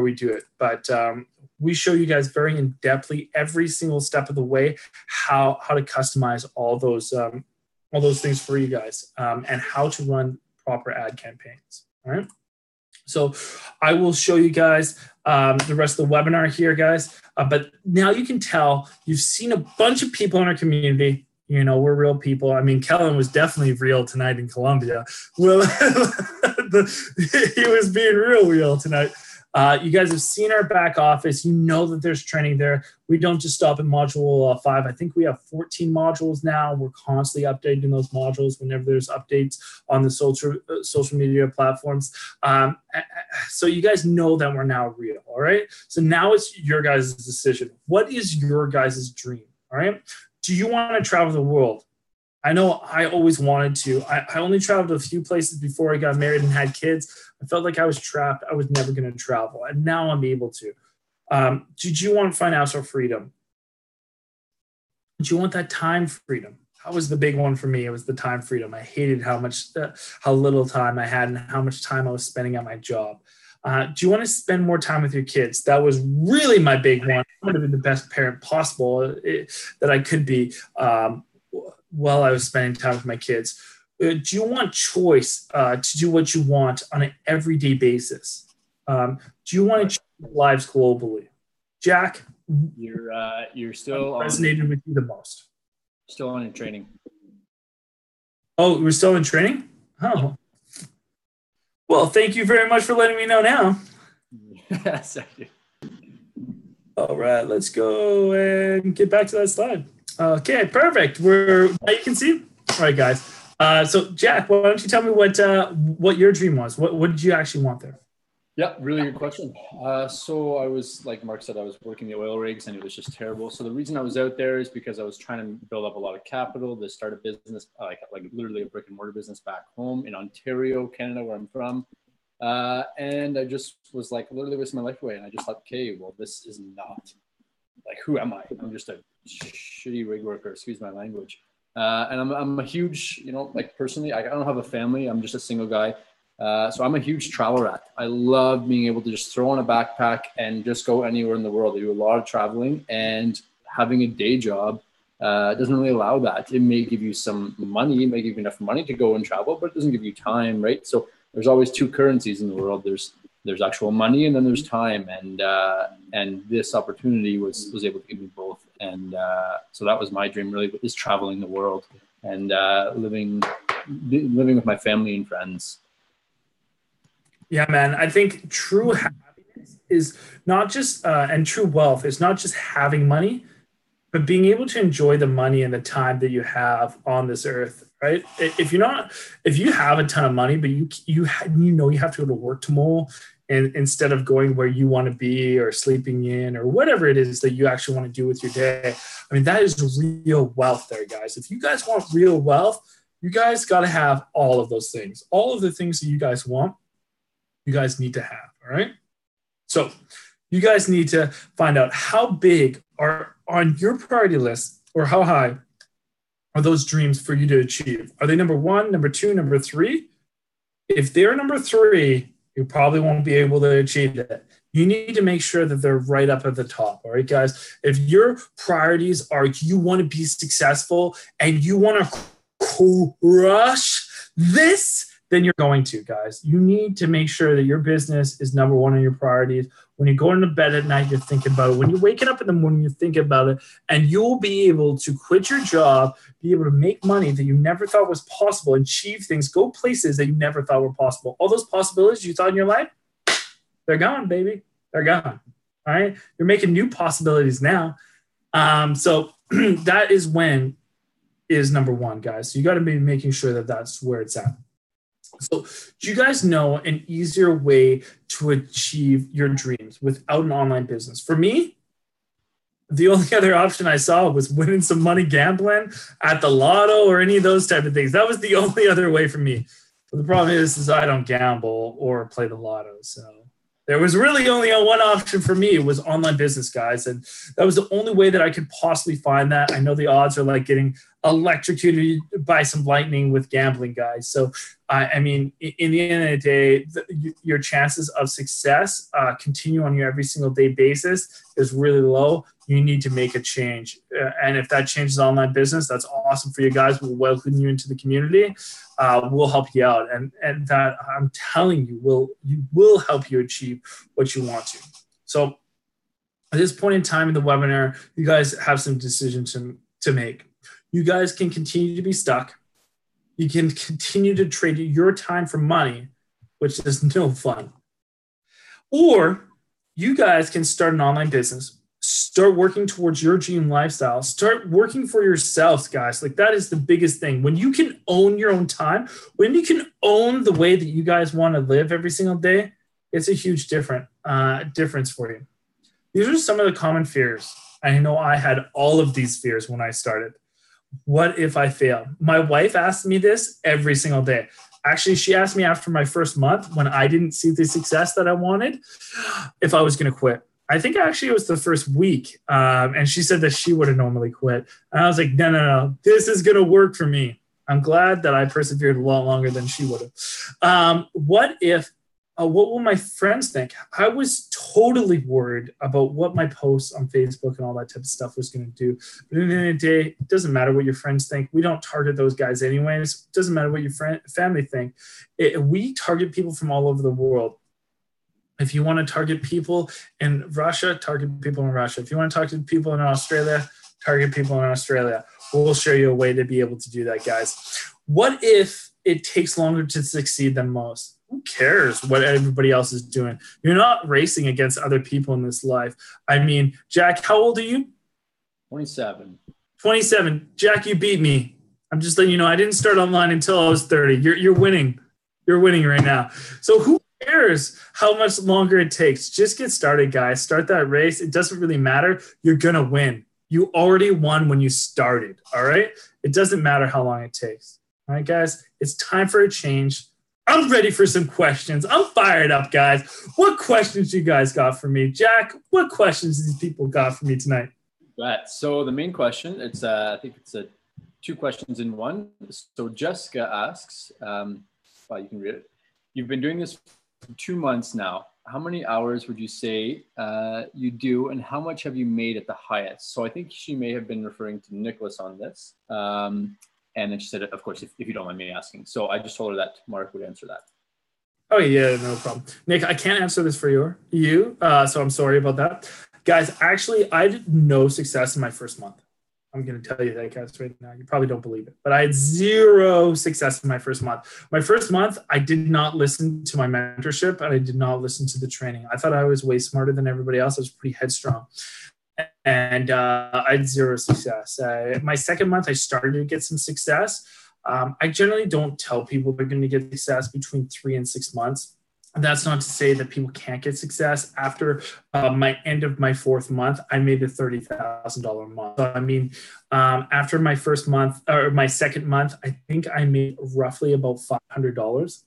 we do it. But we show you guys very in-depthly every single step of the way how to customize all those things for you guys and how to run proper ad campaigns. All right. So I will show you guys the rest of the webinar here, guys. But now you can tell you've seen a bunch of people in our community. You know, we're real people. I mean, Kellen was definitely real tonight in Colombia. Well, he was being real tonight. You guys have seen our back office. You know that there's training there. We don't just stop at module 5. I think we have 14 modules now. We're constantly updating those modules whenever there's updates on the social media platforms. So you guys know that we're now real, all right? So now it's your guys' decision. What is your guys' dream, all right? Do you want to travel the world? I know I always wanted to. I only traveled a few places before I got married and had kids. I felt like I was trapped. I was never going to travel. And now I'm able to. Did you want financial freedom? Did you want that time freedom? That was the big one for me. It was the time freedom. I hated how little time I had and how much time I was spending at my job. Do you want to spend more time with your kids? That was really my big one. I would have been the best parent possible that I could be while I was spending time with my kids. Do you want choice to do what you want on an everyday basis? Do you want to change lives globally? Jack, you're still resonated with you the most. Still on in training. Oh, we're still in training? Oh. Well, thank you very much for letting me know now. Yes, I do. All right, let's go and get back to that slide. Okay, perfect. Now you can see. All right, guys. So Jack, why don't you tell me what your dream was? What did you actually want there? Yeah, really good question. So I was, like Mark said, I was working the oil rigs and it was just terrible. So the reason I was out there is because I was trying to build up a lot of capital to start a business, like literally a brick and mortar business back home in Ontario, Canada, where I'm from. And I just was like literally wasting my life away. And I just thought, okay, well, this is not, like, who am I? I'm just a shitty rig worker, excuse my language. And I'm a huge, like personally, I don't have a family. I'm just a single guy. So I'm a huge travel rat. I love being able to just throw on a backpack and just go anywhere in the world. I do a lot of traveling, and having a day job doesn't really allow that. It may give you some money, it may give you enough money to go and travel, but it doesn't give you time, right? So there's always two currencies in the world. There's actual money, and then there's time. And this opportunity was able to give me both. And so that was my dream, really, is traveling the world and living with my family and friends. Yeah, man. I think true happiness is not just, and true wealth is not just having money, but being able to enjoy the money and the time that you have on this earth, right? If you have a ton of money, but you have to go to work tomorrow, and instead of going where you want to be or sleeping in or whatever it is that you actually want to do with your day, I mean, that is real wealth there, guys. If you guys want real wealth, you guys got to have all of those things. All of the things that you guys want, you guys need to have, all right? So you guys need to find out how big are on your priority list, or how high are those dreams for you to achieve? Are they number 1, number 2, number 3? If they're number 3, you probably won't be able to achieve that. You need to make sure that they're right up at the top, all right, guys? If your priorities are you want to be successful and you want to crush this, then you're going to, guys. You need to make sure that your business is number 1 on your priorities. When you're going to bed at night, you're thinking about it. When you're waking up in the morning, you're thinking about it. And you'll be able to quit your job, be able to make money that you never thought was possible, achieve things, go places that you never thought were possible. All those possibilities you thought in your life, they're gone, baby. They're gone. All right? You're making new possibilities now. So that is number 1, guys. So you got to be making sure that that's where it's at. So do you guys know an easier way to achieve your dreams without an online business? For me, the only other option I saw was winning some money gambling at the lotto or any of those type of things. That was the only other way for me. But the problem is I don't gamble or play the lotto. So there was really only one option for me. It was online business, guys. And that was the only way that I could possibly find that. I know the odds are like getting electrocuted by some lightning with gambling, guys. So, I mean, in the end of the day, your chances of success continue on your every single day basis is really low. You need to make a change. And if that change is online business, that's awesome for you guys. We'll welcome you into the community. We'll help you out. And that, I'm telling you, will help you achieve what you want to. So at this point in time in the webinar, you guys have some decisions to make. You guys can continue to be stuck. You can continue to trade your time for money, which is no fun. Or you guys can start an online business, start working towards your dream lifestyle, start working for yourselves, guys. Like, that is the biggest thing. When you can own your own time, when you can own the way that you guys want to live every single day, it's a huge difference for you. These are some of the common fears. I know I had all of these fears when I started. What if I fail? My wife asked me this every single day. Actually, she asked me after my first month, when I didn't see the success that I wanted, if I was going to quit. I think actually it was the first week. And she said that she would have normally quit. And I was like, no, this is going to work for me. I'm glad that I persevered a lot longer than she would have. What will my friends think? I was totally worried about what my posts on Facebook and all that type of stuff was going to do. But at the end of the day, it doesn't matter what your friends think. We don't target those guys anyways. It doesn't matter what your family think. We target people from all over the world. If you want to target people in Russia, target people in Russia. If you want to talk to people in Australia, target people in Australia. We'll show you a way to be able to do that, guys. What if it takes longer to succeed than most? Who cares what everybody else is doing? You're not racing against other people in this life. I mean, Jack, how old are you? 27. 27. Jack, you beat me. I'm just letting you know I didn't start online until I was 30. You're winning. You're winning right now. So who cares how much longer it takes? Just get started, guys. Start that race. It doesn't really matter. You're going to win. You already won when you started, all right? It doesn't matter how long it takes. All right, guys? It's time for a change. I'm ready for some questions. I'm fired up, guys. What questions you guys got for me? Jack, what questions these people got for me tonight? Right. So the main question, it's I think it's two questions in one. So Jessica asks, well, you can read it. You've been doing this for 2 months now. How many hours would you say you do, and how much have you made at the highest? So I think she may have been referring to Nicholas on this. And then she said, of course, if you don't mind me asking. So I just told her that Mark would answer that. Oh, yeah, no problem. Nick, I can't answer this for you. So I'm sorry about that. Guys, actually, I had no success in my first month. I'm going to tell you that, guys, right now. You probably don't believe it, but I had 0 success in my first month. My first month, I did not listen to my mentorship, and I did not listen to the training. I thought I was way smarter than everybody else. I was pretty headstrong. And I had 0 success. My second month, I started to get some success. I generally don't tell people they're going to get success between 3 and 6 months. And that's not to say that people can't get success. After my end of my 4th month, I made a $30,000 month. So, I mean, after my first month or my second month, I think I made roughly about $500.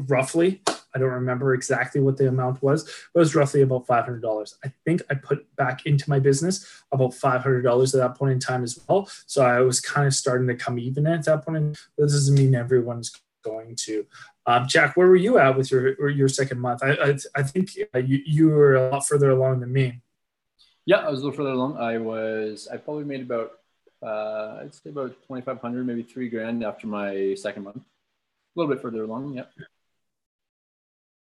Roughly. I don't remember exactly what the amount was, but it was roughly about $500. I think I put back into my business about $500 at that point in time as well. So I was kind of starting to come even at that point. This doesn't mean everyone's going to. Jack, where were you at with your second month? I think you were a lot further along than me. Yeah, I was a little further along. I probably made about, I'd say about 2,500, maybe $3,000 after my second month. A little bit further along, yeah.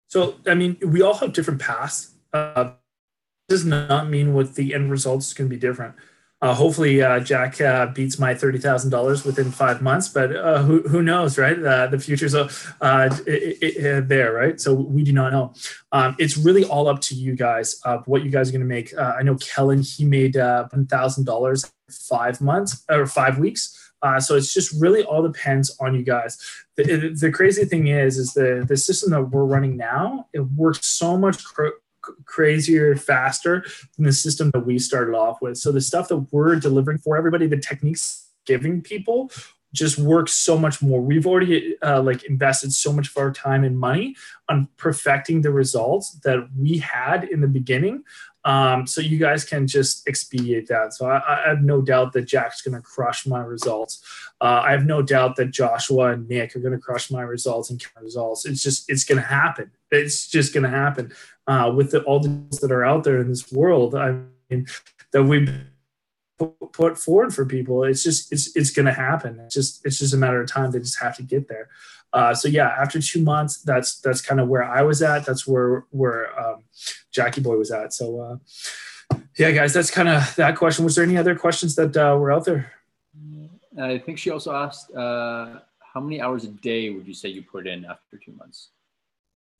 So, I mean, we all have different paths. Does not mean what the end result is going to be different. Hopefully, Jack beats my $30,000 within 5 months, but who knows, right? The future's there, right? So we do not know. It's really all up to you guys what you guys are going to make. I know Kellen, he made $1,000 5 months or 5 weeks. So it's just really all depends on you guys. The crazy thing is the system that we're running now, it works so much crazier, faster than the system that we started off with. So the stuff that we're delivering for everybody, the techniques giving people just works so much more. We've already invested so much of our time and money on perfecting the results that we had in the beginning. So you guys can just expedite that. So I have no doubt that Jack's going to crush my results. I have no doubt that Joshua and Nick are going to crush my results and my results. It's going to happen. It's just going to happen with all the that are out there in this world. I mean, that we put forward for people. It's going to happen. It's just a matter of time. They just have to get there. So yeah, after 2 months, that's kind of where I was at. That's where Jackie Boy was at. So yeah, guys, that's kind of that question. Was there any other questions that were out there? I think she also asked, how many hours a day would you say you put in after 2 months?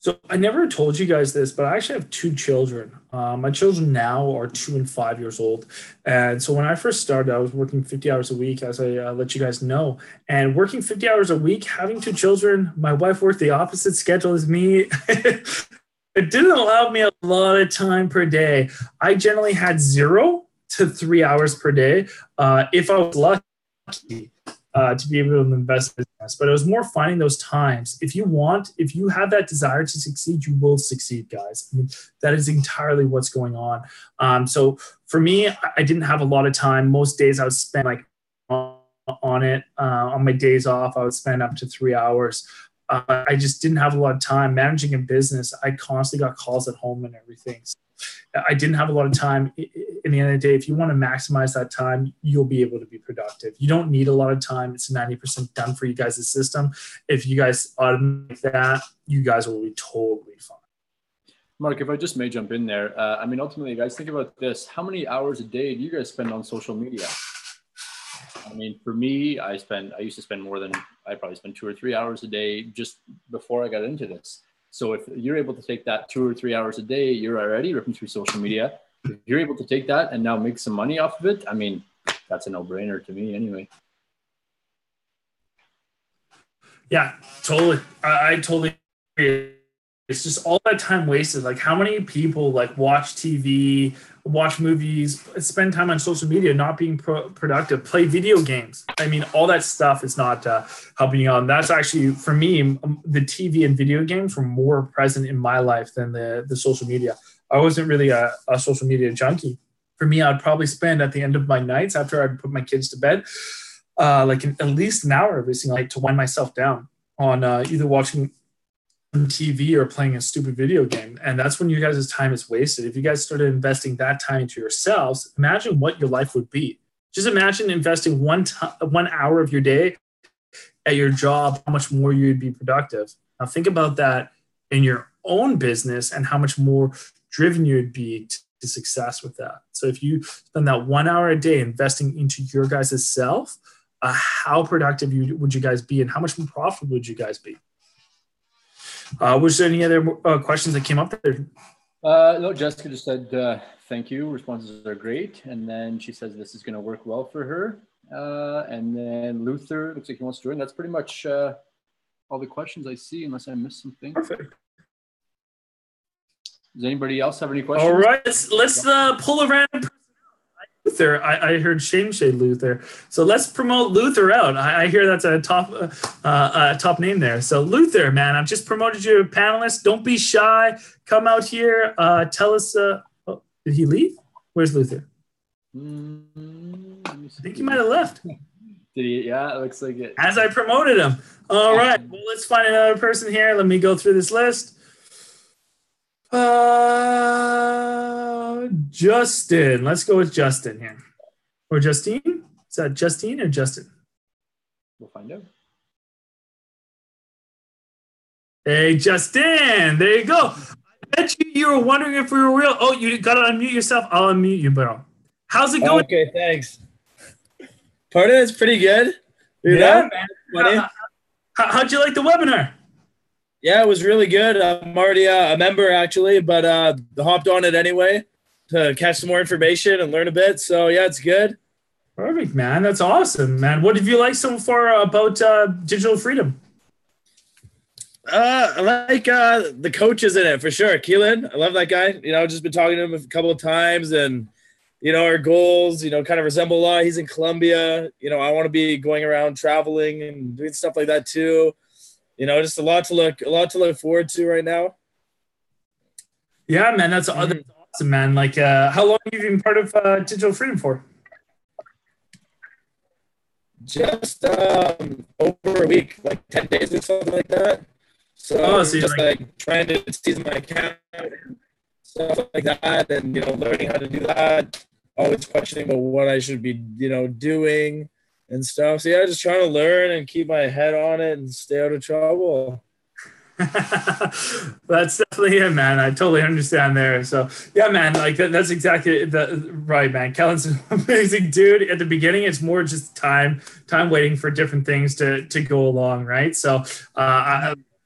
So I never told you guys this, but I actually have 2 children. My children now are 2 and 5 years old. And so when I first started, I was working 50 hours a week, as I let you guys know. And working 50 hours a week, having 2 children, my wife worked the opposite schedule as me. It didn't allow me a lot of time per day. I generally had 0 to 3 hours per day if I was lucky. To be able to invest in business. But it was more finding those times. If you have that desire to succeed, you will succeed, guys. I mean, that is entirely what's going on. So for me, I didn't have a lot of time. Most days I would spend on it. On my days off, I would spend up to 3 hours. I just didn't have a lot of time managing a business. I constantly got calls at home and everything. So I didn't have a lot of time. In the end of the day, if you want to maximize that time, you'll be able to be productive. You don't need a lot of time. It's 90% done for you guys' system. If you guys automate that, you guys will be totally fine. Mark, if I just may jump in there, I mean, ultimately, guys, think about this. How many hours a day do you guys spend on social media? I mean, for me, I used to spend I probably spend 2 or 3 hours a day just before I got into this. So if you're able to take that 2 or 3 hours a day, you're already ripping through social media. If you're able to take that and now make some money off of it, I mean, that's a no-brainer to me anyway. Yeah, totally. I totally agree. It's just all that time wasted. Like, how many people like watch TV, watch movies, spend time on social media, not being productive, play video games? I mean, all that stuff is not helping you out. And that's actually, for me, the TV and video games were more present in my life than the social media. I wasn't really a social media junkie. For me, I'd probably spend at the end of my nights after I'd put my kids to bed, at least an hour every single night to wind myself down on either watching TV or playing a stupid video game. And that's when you guys' time is wasted. If you guys started investing that time into yourselves, imagine what your life would be. Just imagine investing 1 hour of your day at your job, how much more you'd be productive. Now think about that in your own business and how much more driven you'd be to success with that. So if you spend that 1 hour a day investing into your guys' self, how productive would you guys be, and how much more profitable would you guys be? Was there any other questions that came up there? No, Jessica just said, thank you. Responses are great. And then she says this is going to work well for her. And then Luther looks like he wants to join. That's pretty much all the questions I see, unless I missed something. Perfect. Does anybody else have any questions? All right, let's pull a random person. Luther, I heard Shane say Luther, so let's promote Luther out. I hear that's a top name there. So Luther, man, I've just promoted you a panelist. Don't be shy. Come out here. Tell us. Oh, did he leave? Where's Luther? I think he might have left. Did he? Yeah, it looks like it. As I promoted him. All right. Well, let's find another person here. Let me go through this list. Justin. Let's go with Justin here. Or Justine? Is that Justine or Justin? We'll find out. Hey, Justin. There you go. I bet you were wondering if we were real. Oh, you got to unmute yourself. I'll unmute you, bro. How's it going? Okay, thanks. Pardon? It's pretty good. Yeah, man. How'd you like the webinar? Yeah, it was really good. I'm already a member, actually, but hopped on it anyway to catch some more information and learn a bit. So, yeah, it's good. Perfect, man. That's awesome, man. What have you liked so far about Digital Freedom? I like the coaches in it, for sure. Keelan, I love that guy. You know, I've just been talking to him a couple of times, and, you know, our goals, you know, kind of resemble a lot. He's in Colombia. You know, I want to be going around traveling and doing stuff like that, too. You know, just a lot to look forward to right now. Yeah, man, that's awesome, man. Like, how long have you been part of Digital Freedom for? Just over a week, like 10 days or something like that. So, so just like trying to season my account and stuff like that, and, you know, learning how to do that. Always questioning about what I should be, you know, doing and stuff. So yeah, just trying to learn and keep my head on it and stay out of trouble. That's definitely it, man. I totally understand there. So yeah, man, like that's exactly right, man. Kellen's an amazing dude. At the beginning, it's more just time waiting for different things to go along, right? So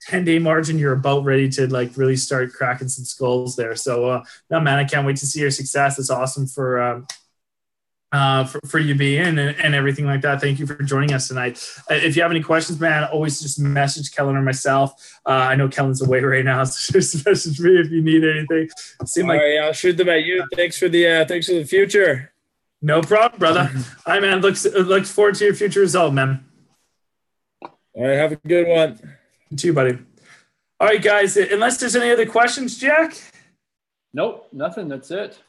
10-day margin, you're about ready to like really start cracking some skulls there. So no, man, I can't wait to see your success. It's awesome for you being and everything like that. Thank you for joining us tonight. If you have any questions, man, always just message Kellen or myself. I know Kellen's away right now, so just message me if you need anything. All right, I'll shoot them at you. Thanks for the future. No problem, brother. All right, man. Looks forward to your future result, man. All right, have a good one. You too, buddy. All right, guys. Unless there's any other questions, Jack? Nope, nothing. That's it.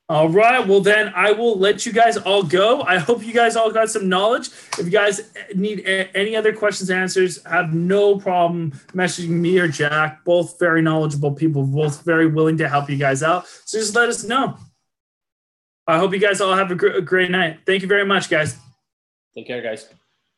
All right. Well, then I will let you guys all go. I hope you guys all got some knowledge. If you guys need any other questions and answers, have no problem messaging me or Jack. Both very knowledgeable people, both very willing to help you guys out. So just let us know. I hope you guys all have a great night. Thank you very much, guys. Take care, guys.